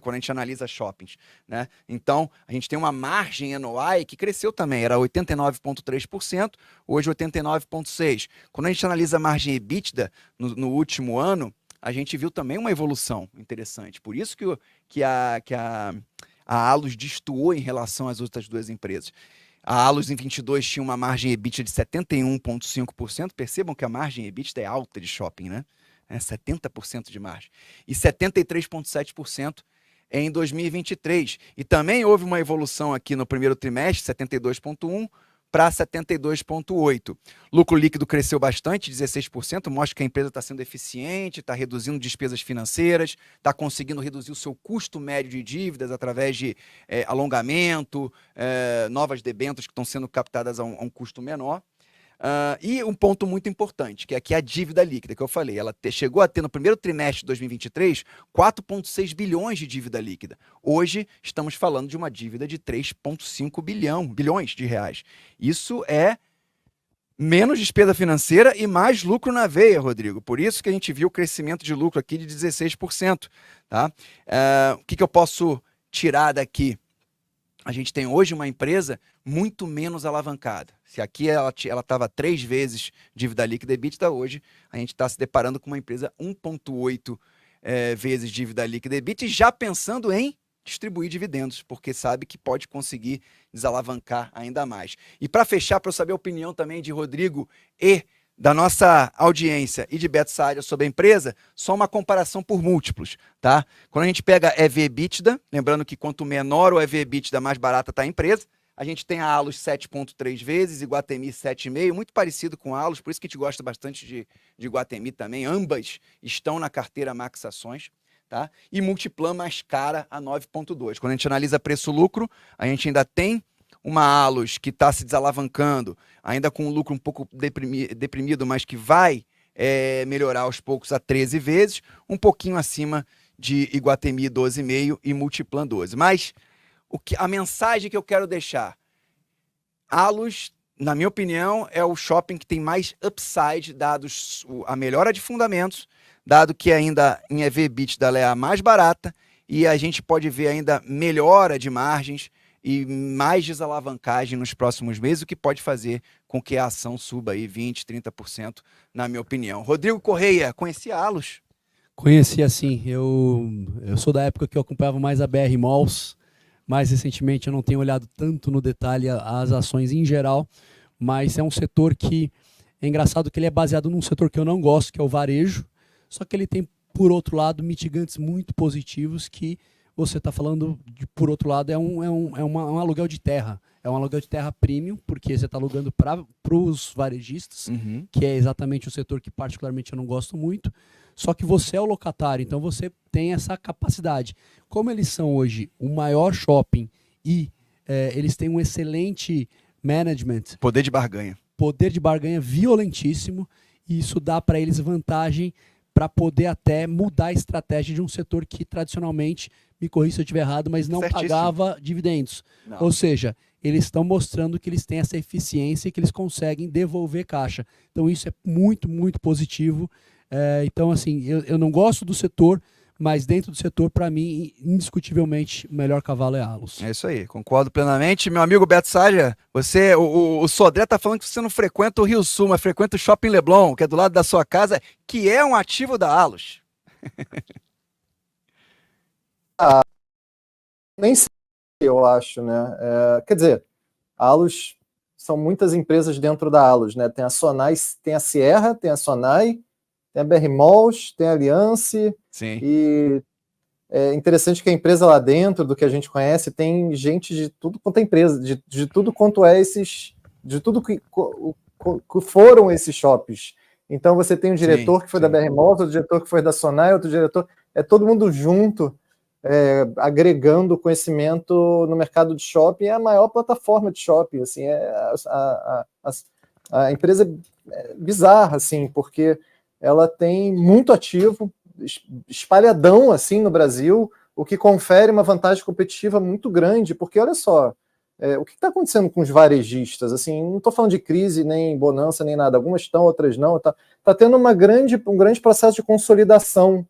quando a gente analisa shoppings, né? Então, a gente tem uma margem NOI que cresceu também, era 89,3%, hoje 89,6%. Quando a gente analisa a margem EBITDA no último ano, a gente viu também uma evolução interessante. Por isso que a Allos destoou em relação às outras duas empresas. A Allos em 22 tinha uma margem EBITDA de 71,5%. Percebam que a margem EBITDA é alta de shopping, né? 70% de margem. E 73,7% em 2023. E também houve uma evolução aqui no primeiro trimestre, 72,1%, para 72,8%. Lucro líquido cresceu bastante, 16%, mostra que a empresa está sendo eficiente, está reduzindo despesas financeiras, está conseguindo reduzir o seu custo médio de dívidas através de alongamento, novas debêntures que estão sendo captadas a um custo menor. E um ponto muito importante, que é aqui a dívida líquida, que eu falei. Ela chegou a ter no primeiro trimestre de 2023 4,6 bilhões de dívida líquida. Hoje estamos falando de uma dívida de 3,5 bilhões de reais. Isso é menos despesa financeira e mais lucro na veia, Rodrigo. Por isso que a gente viu o crescimento de lucro aqui de 16%. Tá? O que eu posso tirar daqui? A gente tem hoje uma empresa muito menos alavancada. Se aqui ela estava 3 vezes dívida líquida e EBITDA, hoje a gente está se deparando com uma empresa 1,8 vezes dívida líquida e EBITDA, já pensando em distribuir dividendos, porque sabe que pode conseguir desalavancar ainda mais. E para fechar, para eu saber a opinião também de Rodrigo e da nossa audiência e de Beto Saad sobre a empresa, só uma comparação por múltiplos, tá? Quando a gente pega EV/EBITDA, lembrando que quanto menor o EV/EBITDA, mais barata está a empresa, a gente tem a Allos 7,3 vezes, Iguatemi 7,5, muito parecido com a Allos, por isso que a gente gosta bastante de Iguatemi também, ambas estão na carteira Max Ações, tá? E Multiplan mais cara a 9,2. Quando a gente analisa preço-lucro, a gente ainda tem uma Allos que está se desalavancando, ainda com um lucro um pouco deprimido, mas que vai melhorar aos poucos a 13 vezes, um pouquinho acima de Iguatemi 12,5 e Multiplan 12. Mas a mensagem que eu quero deixar, Allos, na minha opinião, é o shopping que tem mais upside, dados a melhora de fundamentos, dado que ainda em EV/EBITDA ela é a mais barata, e a gente pode ver ainda melhora de margens, e mais desalavancagem nos próximos meses, o que pode fazer com que a ação suba aí 20%, 30%, na minha opinião. Rodrigo Correia, conhecia a Allos? Conheci assim, eu sou da época que eu acompanhava mais a BR Malls, mais recentemente eu não tenho olhado tanto no detalhe as ações em geral, mas é um setor que, é engraçado que ele é baseado num setor que eu não gosto, que é o varejo, só que ele tem, por outro lado, mitigantes muito positivos que você está falando, por outro lado, é um aluguel de terra. É um aluguel de terra premium, porque você está alugando para os varejistas, que é exatamente o setor que particularmente eu não gosto muito. Só que você é o locatário, então você tem essa capacidade. Como eles são hoje o maior shopping e eles têm um excelente management. Poder de barganha. Poder de barganha violentíssimo, e isso dá para eles vantagem para poder até mudar a estratégia de um setor que tradicionalmente, me corrija se eu estiver errado, mas não pagava dividendos. Não. Ou seja, eles estão mostrando que eles têm essa eficiência e que eles conseguem devolver caixa. Então isso é muito, muito positivo. Então, assim, eu não gosto do setor, mas dentro do setor, para mim, indiscutivelmente, o melhor cavalo é Allos. É isso aí, concordo plenamente. Meu amigo Beto Saad, o Sodré tá falando que você não frequenta o Rio Sul, mas frequenta o Shopping Leblon, que é do lado da sua casa, que é um ativo da Allos. Nem sei, eu acho, né? Quer dizer, a Allos, são muitas empresas dentro da Allos, né? Tem a Sonai, tem a Sierra, tem a Sonai, tem a BR Malls, tem a Alliance. Sim. E é interessante que a empresa lá dentro, do que a gente conhece, tem gente de tudo quanto é empresa, de tudo quanto é esses, de tudo que foram esses shoppings. Então você tem um diretor que foi da BR Malls, outro diretor que foi da Sonai, outro diretor, todo mundo junto, agregando conhecimento no mercado de shopping. É a maior plataforma de shopping, assim, a empresa é bizarra, assim, porque ela tem muito ativo, espalhadão assim no Brasil, o que confere uma vantagem competitiva muito grande, porque olha só, o que está acontecendo com os varejistas, assim, não estou falando de crise, nem bonança, nem nada, algumas estão, outras não, tá tendo um grande processo de consolidação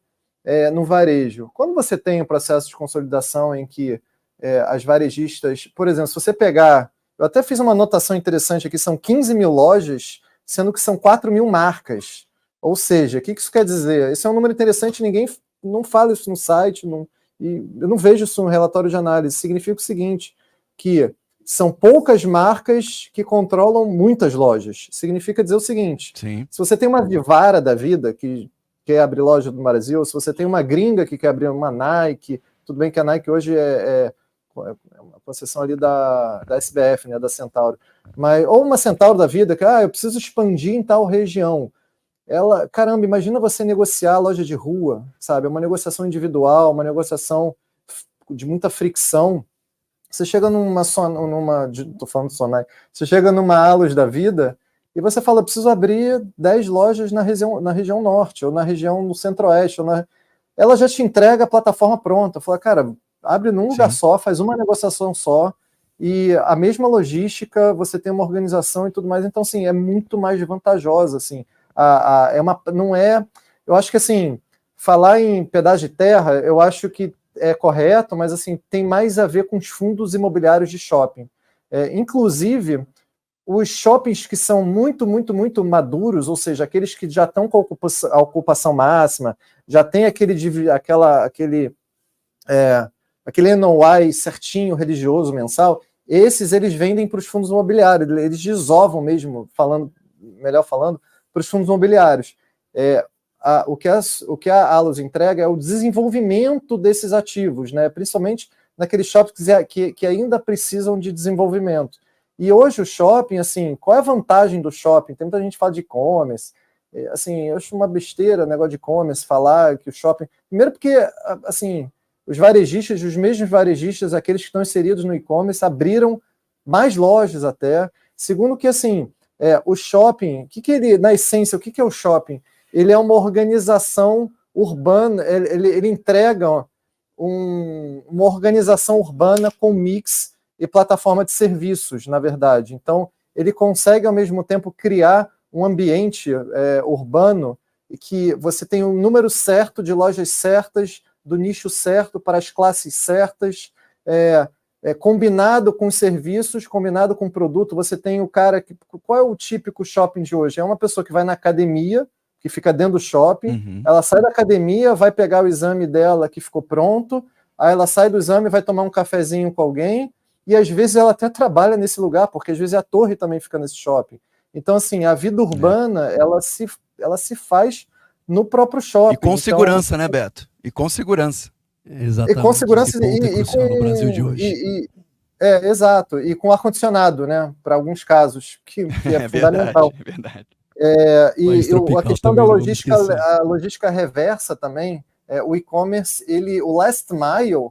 no varejo. Quando você tem um processo de consolidação em que as varejistas, por exemplo, se você pegar, eu até fiz uma anotação interessante aqui, são 15 mil lojas, sendo que são 4 mil marcas. Ou seja, o que isso quer dizer? Esse é um número interessante, ninguém não fala isso no site, e eu não vejo isso no relatório de análise. Significa o seguinte, que são poucas marcas que controlam muitas lojas. Significa dizer o seguinte, se você tem uma Vivara da vida, que quer abrir loja no Brasil, se você tem uma gringa que quer abrir uma Nike, tudo bem que a Nike hoje é uma concessão ali da SBF, né, da Centauro. Ou uma Centauro da vida, que eu preciso expandir em tal região. Caramba, imagina você negociar a loja de rua, sabe? É uma negociação individual, uma negociação de muita fricção. Você chega tô falando de Sonai, você chega numa Allos da vida e você fala, preciso abrir 10 lojas na região norte, ou na região no centro-oeste, ela já te entrega a plataforma pronta. Fala, cara, abre num lugar só, faz uma negociação só, e a mesma logística, você tem uma organização e tudo mais, então, assim, é muito mais vantajosa, assim, eu acho que, assim, falar em pedágio de terra, eu acho que é correto, mas, assim, tem mais a ver com os fundos imobiliários de shopping. Inclusive, os shoppings que são muito, muito, muito maduros, ou seja, aqueles que já estão com a ocupação máxima, já tem aquele NOI certinho, religioso, mensal, eles vendem para os fundos imobiliários, eles desovam mesmo, melhor falando, para os fundos imobiliários. O que a Allos entrega é o desenvolvimento desses ativos, né? Principalmente naqueles shoppings que ainda precisam de desenvolvimento. E hoje o shopping, assim, qual é a vantagem do shopping? Tem muita gente que fala de e-commerce, assim, eu acho uma besteira o negócio de e-commerce, falar que o shopping... Primeiro porque, assim, os mesmos varejistas, aqueles que estão inseridos no e-commerce, abriram mais lojas até. Segundo que, assim, o shopping, na essência, o que é o shopping? Ele é uma organização urbana, ele entrega uma organização urbana com mix e plataforma de serviços, na verdade. Então, ele consegue, ao mesmo tempo, criar um ambiente urbano que você tem um número certo de lojas certas, do nicho certo, para as classes certas, combinado com serviços, combinado com produto. Você tem o cara qual é o típico shopping de hoje? É uma pessoa que vai na academia, que fica dentro do shopping, ela sai da academia, vai pegar o exame dela que ficou pronto, aí ela sai do exame, vai tomar um cafezinho com alguém, e às vezes ela até trabalha nesse lugar, porque às vezes a torre também fica nesse shopping. Então, assim, a vida urbana, ela se faz no próprio shopping. E com segurança, né, Beto? E com segurança. Exatamente. E com segurança no Brasil de hoje. Exato. E com ar-condicionado, né? Para alguns casos, que é fundamental. Verdade. A questão da logística, a logística reversa também, o e-commerce, o last mile,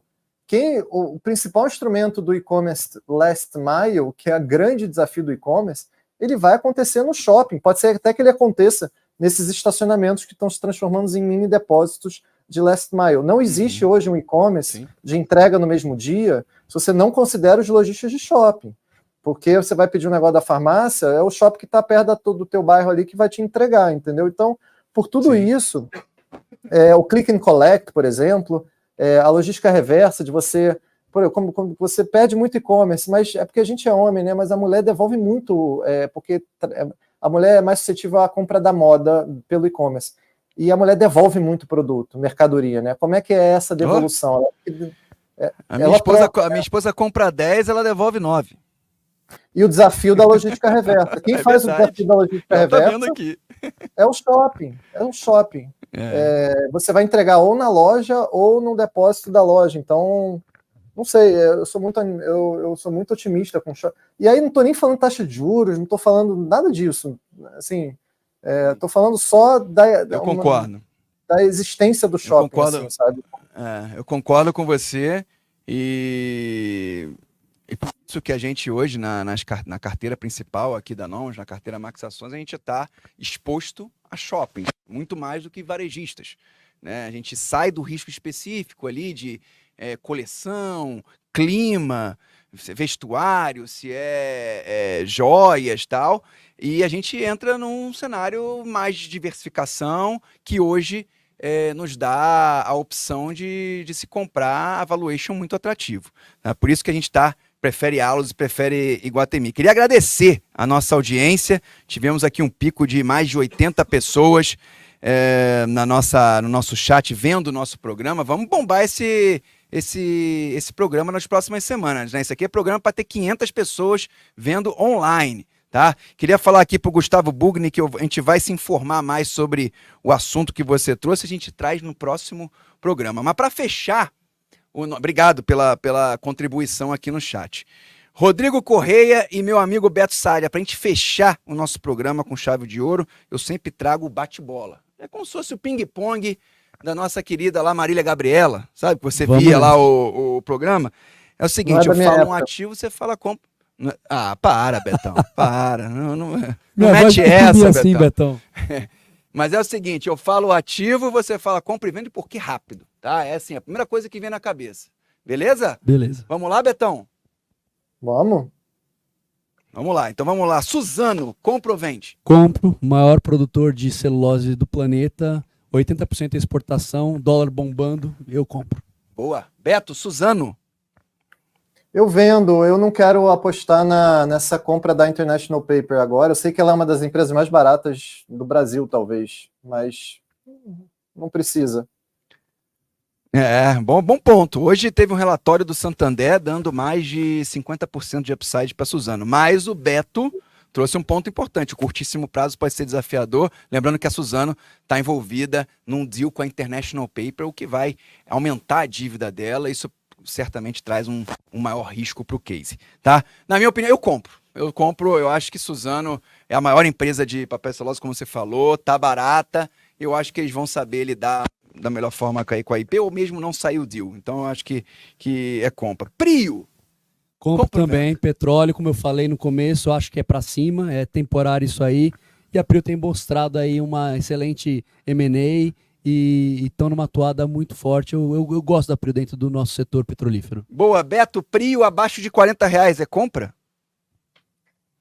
o principal instrumento do e-commerce last mile, que é o grande desafio do e-commerce, ele vai acontecer no shopping. Pode ser até que ele aconteça nesses estacionamentos que estão se transformando em mini depósitos de last mile. Não existe hoje um e-commerce de entrega no mesmo dia se você não considera os lojistas de shopping. Porque você vai pedir um negócio da farmácia, é o shopping que está perto do teu bairro ali que vai te entregar, entendeu? Então, por tudo isso, o click and collect, por exemplo, a logística reversa de você... Como você pede muito e-commerce, mas é porque a gente é homem, né? Mas a mulher devolve muito, porque a mulher é mais suscetível à compra da moda pelo e-commerce. E a mulher devolve muito produto, mercadoria, né? Como é que é essa devolução? A minha esposa compra 10, ela devolve 9. E o desafio da logística reversa. Quem faz o desafio da logística reversa é o shopping. É um shopping. Você vai entregar ou na loja ou no depósito da loja. Então... Não sei, eu sou muito otimista com o shopping. E aí não estou nem falando taxa de juros, não estou falando nada disso. Assim, estou falando só da existência do shopping. Concordo, assim, sabe? Eu concordo com você e por isso que a gente hoje, na carteira principal aqui da NONS, na carteira Max Ações, a gente está exposto a shoppings, muito mais do que varejistas. Né? A gente sai do risco específico ali de coleção, clima, vestuário, se joias e tal, e a gente entra num cenário mais de diversificação que hoje nos dá a opção de se comprar a valuation muito atrativo. Tá? Por isso que a gente prefere Allos e prefere Iguatemi. Queria agradecer a nossa audiência, tivemos aqui um pico de mais de 80 pessoas no nosso chat vendo o nosso programa. Vamos bombar esse programa nas próximas semanas, né? Isso aqui é programa para ter 500 pessoas vendo online, tá? Queria falar aqui para o Gustavo Bugni que a gente vai se informar mais sobre o assunto que você trouxe, a gente traz no próximo programa. Mas para fechar Obrigado pela contribuição aqui no chat. Rodrigo Correia e meu amigo Beto Salha, para a gente fechar o nosso programa com chave de ouro, eu sempre trago o bate-bola. É como se fosse o ping-pong da nossa querida lá Marília Gabriela, sabe? Que você via lá o programa. É o seguinte, eu falo um ativo, você fala compra. Ah, para, Betão, para. Não mete essa, assim, Betão. Mas é o seguinte, eu falo ativo, você fala compra e vende porque rápido, tá? É assim, a primeira coisa que vem na cabeça. Beleza? Beleza. Vamos lá, Betão? Vamos? Vamos lá, então vamos lá. Suzano, compra ou vende? Compro, maior produtor de celulose do planeta, 80% exportação, dólar bombando, eu compro. Boa. Beto, Suzano. Eu vendo, eu não quero apostar nessa compra da International Paper agora. Eu sei que ela é uma das empresas mais baratas do Brasil, talvez, mas não precisa. Bom ponto. Hoje teve um relatório do Santander dando mais de 50% de upside para Suzano, mas o Beto trouxe um ponto importante. O curtíssimo prazo pode ser desafiador. Lembrando que a Suzano está envolvida num deal com a International Paper, o que vai aumentar a dívida dela. Isso certamente traz um maior risco para o case. Tá? Na minha opinião, eu compro. Eu acho que Suzano é a maior empresa de papel celulose, como você falou, tá barata. Eu acho que eles vão saber lidar da melhor forma com a IP, ou mesmo não sair o deal. Então eu acho que é compra. Prio! Compro também, petróleo, como eu falei no começo, eu acho que é para cima, é temporário isso aí. E a Prio tem mostrado aí uma excelente M&A e estão numa atuada muito forte. Eu gosto da Prio dentro do nosso setor petrolífero. Boa, Beto, Prio abaixo de R$ 40 é compra?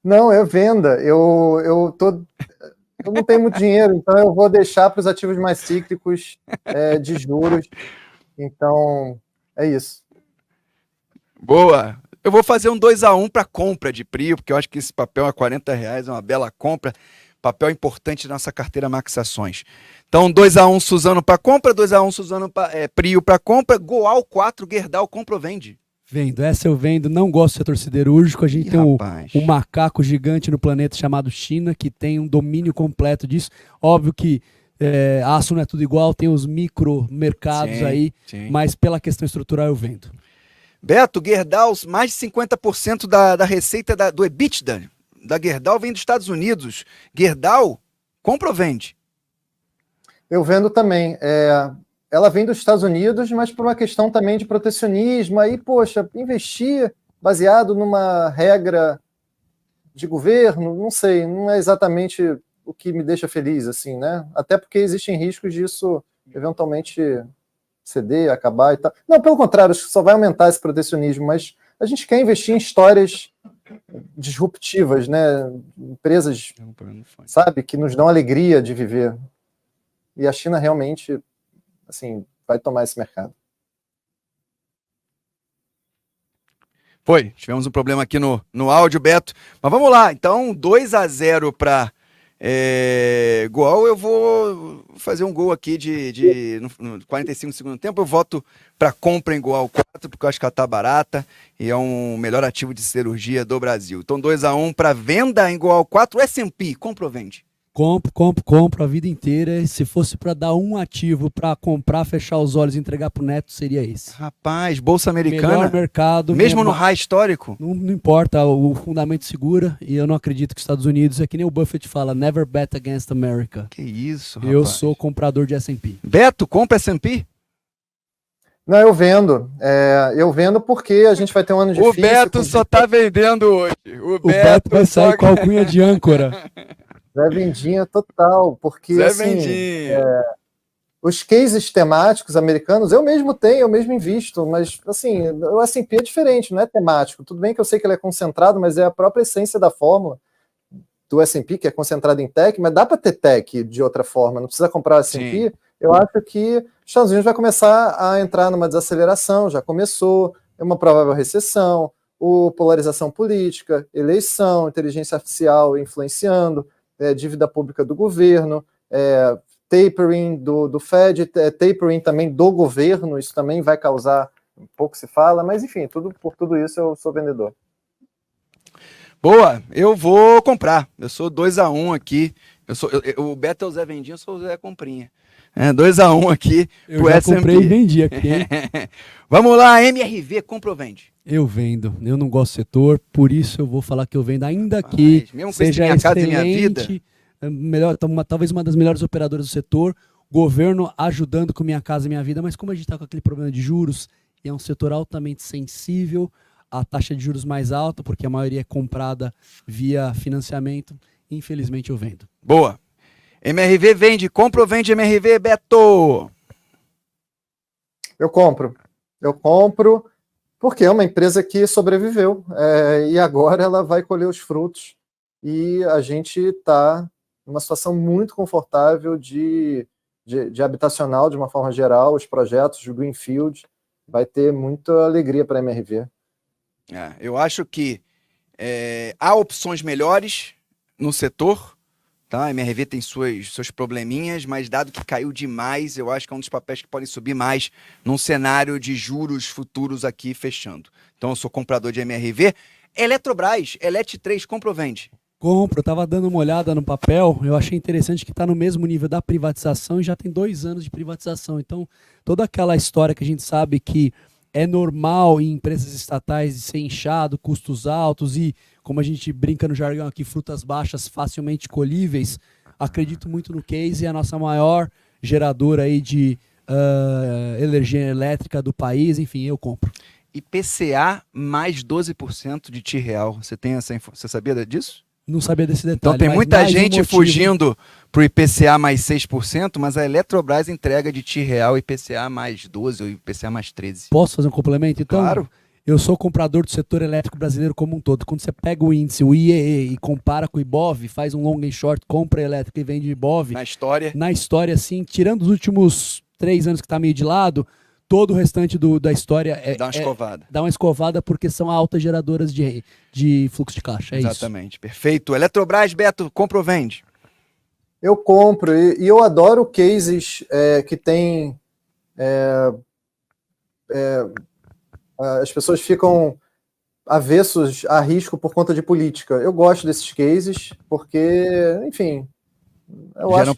Não, é venda. Eu não tenho muito dinheiro, então eu vou deixar para os ativos mais cíclicos de juros. Então, é isso. Boa. Eu vou fazer um 2-1 para compra de Prio, porque eu acho que esse papel a R$ 40 é uma bela compra. Papel importante da nossa carteira Max Ações. Então, 2-1 Suzano para compra, 2-1 Suzano Prio para compra, Goal 4, Gerdau compra ou vende? Vendo, essa eu vendo, não gosto do setor siderúrgico, a gente tem um macaco gigante no planeta chamado China, que tem um domínio completo disso. Óbvio que aço não é tudo igual, tem os micromercados aí, mas pela questão estrutural eu vendo. Beto, Gerdau, mais de 50% da receita do EBITDA da Gerdau vem dos Estados Unidos. Gerdau, compra ou vende? Eu vendo também. Ela vem dos Estados Unidos, mas por uma questão também de protecionismo. Aí, poxa, investir baseado numa regra de governo, não sei, não é exatamente o que me deixa feliz, assim, né? Até porque existem riscos disso eventualmente ceder, acabar e tal. Não, pelo contrário, acho que só vai aumentar esse protecionismo, mas a gente quer investir em histórias disruptivas, né? Empresas, sabe, que nos dão alegria de viver. E a China realmente, assim, vai tomar esse mercado. Tivemos um problema aqui no áudio, Beto. Mas vamos lá, então 2-0 para Goal. Eu vou fazer um gol aqui no 45 segundo tempo. Eu voto para compra em Goal 4, porque eu acho que ela está barata e é um melhor ativo de cirurgia do Brasil. Então 2-1 para venda em Goal 4. S&P, compra ou vende? Compro a vida inteira. Se fosse para dar um ativo para comprar, fechar os olhos e entregar pro neto, seria esse. Rapaz, Bolsa Americana. Melhor mercado. Mesmo no high histórico? Não importa, o fundamento segura. E eu não acredito que os Estados Unidos, é que nem o Buffett fala, never bet against America. Que isso, rapaz. Eu sou comprador de S&P. Beto, compra S&P? Não, eu vendo. Eu vendo porque a gente vai ter um ano difícil. O Beto só tá vendendo hoje. O Beto vai sair com a alcunha de âncora. Zé Vendinha total, porque Zé assim, Vendinha. Os cases temáticos americanos, eu mesmo tenho, eu mesmo invisto, mas assim, o S&P é diferente, não é temático. Tudo bem que eu sei que ele é concentrado, mas é a própria essência da fórmula do S&P, que é concentrado em tech, mas dá para ter tech de outra forma, não precisa comprar o S&P. Eu acho que os Estados Unidos vai começar a entrar numa desaceleração, já começou, é uma provável recessão, polarização política, eleição, inteligência artificial influenciando, dívida pública do governo, tapering do Fed, tapering também do governo, isso também vai causar, pouco se fala, mas enfim, por tudo isso eu sou vendedor. Boa, eu vou comprar, eu sou 2-1 aqui, o Beto é o Zé Vendinha, eu sou o Zé Comprinha. 2-1 aqui Eu pro já S&P. comprei e vendi aqui, hein? Vamos lá, MRV, compra ou vende? Eu vendo. Eu não gosto do setor, por isso eu vou falar que eu vendo. Ainda que Mas, mesmo com esse seja Minha Casa e Minha excelente, melhor, talvez uma das melhores operadoras do setor, governo ajudando com Minha Casa e Minha Vida, mas como a gente está com aquele problema de juros, e é um setor altamente sensível à taxa de juros mais alta, porque a maioria é comprada via financiamento, infelizmente eu vendo. Boa. MRV vende, compra ou vende MRV, Beto? Eu compro. Eu compro porque é uma empresa que sobreviveu e agora ela vai colher os frutos e a gente está numa situação muito confortável de habitacional, de uma forma geral, os projetos de Greenfield, vai ter muita alegria para a MRV. Eu acho que há opções melhores no setor, tá? A MRV tem seus probleminhas, mas dado que caiu demais, eu acho que é um dos papéis que podem subir mais num cenário de juros futuros aqui fechando. Então eu sou comprador de MRV. Eletrobras, Elet 3, compra ou vende? Compro, eu estava dando uma olhada no papel, eu achei interessante que está no mesmo nível da privatização e já tem 2 anos de privatização. Então, toda aquela história que a gente sabe que é normal em empresas estatais de ser inchado, custos altos e, como a gente brinca no jargão aqui, frutas baixas facilmente colhíveis, acredito muito no case, é a nossa maior geradora aí de energia elétrica do país, enfim, eu compro. IPCA mais 12% de T-Real. Você sabia disso? Não sabia desse detalhe. Então tem mas muita mais um gente motivo. fugindo pro IPCA mais 6%, mas a Eletrobras entrega de T-Real IPCA mais 12% ou IPCA mais 13%. Posso fazer um complemento? Então, Claro. Eu sou comprador do setor elétrico brasileiro como um todo. Quando você pega o índice, o IEE, e compara com o IBOV, faz um long and short, compra elétrico e vende IBOV. Na história, assim, tirando os últimos 3 anos que está meio de lado, todo o restante da história dá uma escovada. Dá uma escovada porque são altas geradoras de fluxo de caixa. É Exatamente, isso. Perfeito. Eletrobras, Beto, compra ou vende? Eu compro e eu adoro cases que tem... as pessoas ficam avessos a risco por conta de política. Eu gosto desses cases porque, enfim, eu Gera acho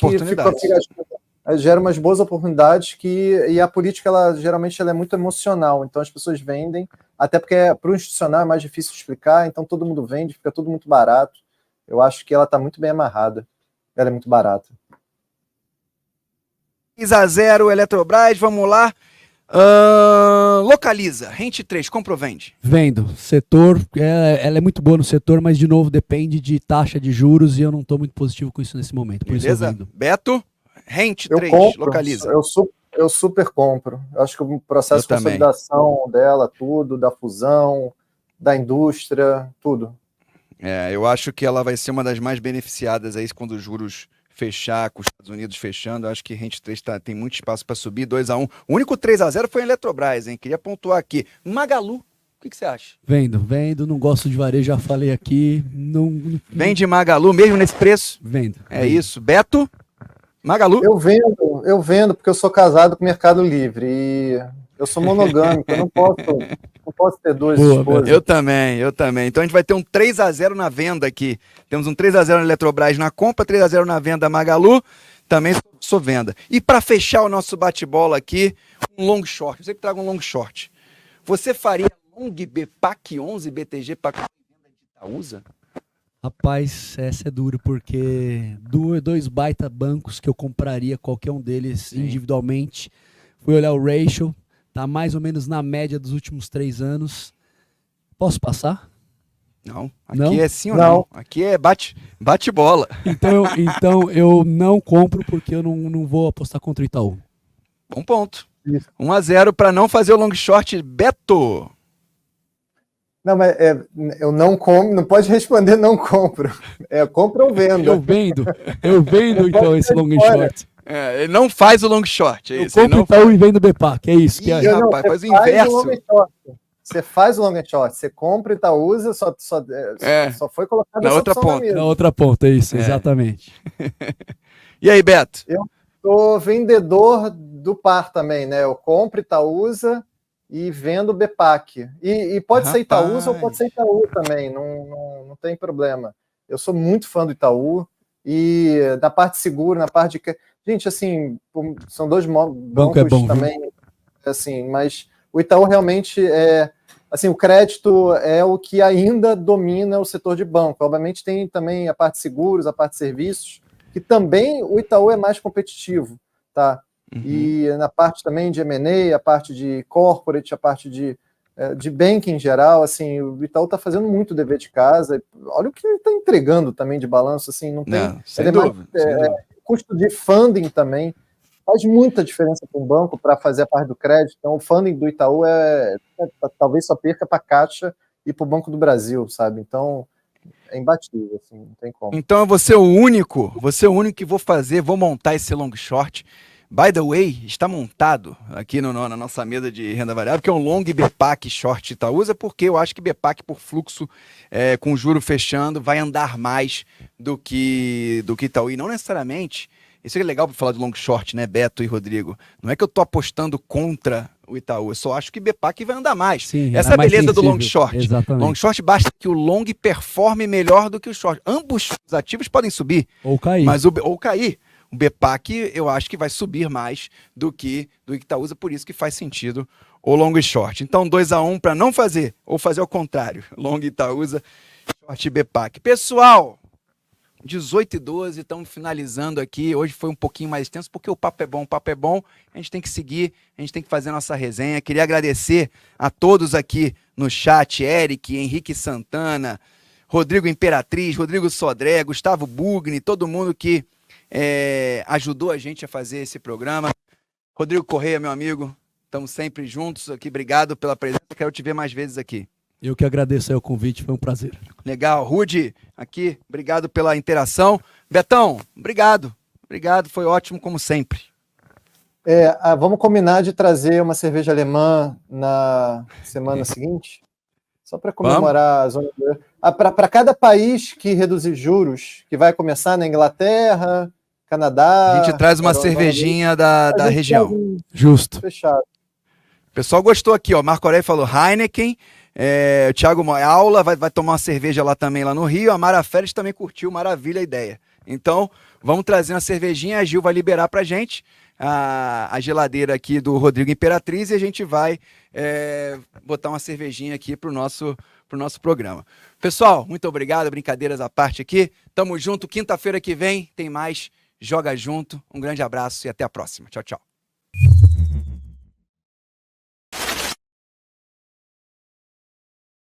que gera umas boas oportunidades e a política, geralmente ela é muito emocional, então as pessoas vendem, até porque para o institucional é mais difícil explicar, então todo mundo vende, fica tudo muito barato. Eu acho que ela está muito bem amarrada, ela é muito barata. 3-0 Eletrobras, vamos lá. Localiza, Rente 3, compra ou vende? Vendo. Setor, ela é muito boa no setor, mas de novo depende de taxa de juros e eu não estou muito positivo com isso nesse momento. Por Beleza? Isso eu vendo. Beto, Rente 3, compro, localiza. Eu super compro. Eu acho que o processo de consolidação dela, tudo, da fusão, da indústria, tudo. Eu acho que ela vai ser uma das mais beneficiadas aí quando os juros fechar, com os Estados Unidos fechando. Eu acho que Rente 3 tem muito espaço para subir, 2-1. O único 3-0 foi em Eletrobras, hein? Queria pontuar aqui. Magalu, o que você acha? Vendo, não gosto de varejo, já falei aqui. Vende Magalu mesmo nesse preço? Vendo. Isso. Beto, Magalu? Eu vendo porque eu sou casado com o Mercado Livre e eu sou monogâmico, eu não posso ter 2 esposas. Eu também. Então a gente vai ter um 3-0 na venda aqui. Temos um 3-0 na Eletrobras na compra, 3-0 na venda Magalu, também sou venda. E para fechar o nosso bate-bola aqui, um long short. Eu sempre trago um long short. Você faria long BPAC 11 BTG para venda de Itaúsa? Rapaz, essa é duro, porque 2 baita bancos que eu compraria qualquer um deles individualmente. Fui olhar o ratio, tá mais ou menos na média dos últimos 3 anos. Posso passar? Não, aqui não? É sim ou não. Aqui é bate-bola. Então eu não compro porque eu não vou apostar contra o Itaú. Bom ponto. 1-0 para não fazer o long short, Beto. Não, mas eu não compro, não pode responder não compro. Compro ou vendo. Eu vendo então esse long short. Ele não faz o long short, é isso. Eu compro Itaú e vendo BPAC, é isso. Rapaz, faz o inverso. Você faz o long short, você compra Itaúsa, só foi colocado na outra ponta. Na outra ponta, é isso, exatamente. E aí, Beto? Eu sou vendedor do par também, né? Eu compro Itaúsa e vendo BPAC. E pode ser Itaúsa ou pode ser Itaú também, não tem problema. Eu sou muito fã do Itaú e da parte de seguro, na parte de... Gente, assim, são dois Banco é bancos bom, também, assim, mas o Itaú realmente assim, o crédito é o que ainda domina o setor de banco. Obviamente tem também a parte de seguros, a parte de serviços, que também o Itaú é mais competitivo, tá? E na parte também de M&A, a parte de corporate, a parte de banking em geral, assim, o Itaú está fazendo muito dever de casa. Olha o que ele está entregando também de balanço, assim, não tem... Não, sem dúvida, sem dúvida. Custo de funding também faz muita diferença para um banco para fazer a parte do crédito. Então, o funding do Itaú talvez só perca para a Caixa e para o Banco do Brasil, sabe? Então, é imbatível, assim, não tem como. Então eu vou ser o único que vou montar esse long short. By the way, está montado aqui na nossa mesa de renda variável, que é um long BPAC short Itaúsa, porque eu acho que BPAC por fluxo, com o juro fechando, vai andar mais do que Itaú. E não necessariamente, isso é legal para falar de long short, né, Beto e Rodrigo? Não é que eu estou apostando contra o Itaú, eu só acho que BPAC vai andar mais. Sim, essa é a beleza sensível. do long short. Exatamente. Long short basta que o long performe melhor do que o short. Ambos os ativos podem subir. Ou cair. Ou cair. O BPAC eu acho que vai subir mais do que Itaúsa, por isso que faz sentido o long e short. Então 2-1 para não fazer, ou fazer ao contrário. Long Itaúsa, short BPAC. Pessoal, 18h12, estamos finalizando aqui. Hoje foi um pouquinho mais extenso, porque o papo é bom, a gente tem que seguir, a gente tem que fazer a nossa resenha. Queria agradecer a todos aqui no chat, Eric, Henrique Santana, Rodrigo Imperatriz, Rodrigo Sodré, Gustavo Bugni, todo mundo que ajudou a gente a fazer esse programa. Rodrigo Correia, meu amigo, estamos sempre juntos aqui. Obrigado pela presença, quero te ver mais vezes aqui. Eu que agradeço aí o convite, foi um prazer. Legal. Rudy, aqui, obrigado pela interação. Betão, obrigado, foi ótimo como sempre. Vamos combinar de trazer uma cerveja alemã na semana seguinte? Só para comemorar a zona do euro. Para cada país que reduzir juros, que vai começar na Inglaterra, Canadá... A gente traz uma cervejinha da região. Justo. Fechado. O pessoal gostou aqui, ó. Marco Aurélio falou Heineken. O Thiago Aula vai tomar uma cerveja lá também, lá no Rio. A Mara Félix também curtiu, maravilha a ideia. Então, vamos trazer uma cervejinha. A Gil vai liberar pra gente a geladeira aqui do Rodrigo Imperatriz e a gente vai botar uma cervejinha aqui pro nosso programa. Pessoal, muito obrigado, brincadeiras à parte aqui. Tamo junto, quinta-feira que vem tem mais Joga Junto. Um grande abraço e até a próxima. Tchau, tchau.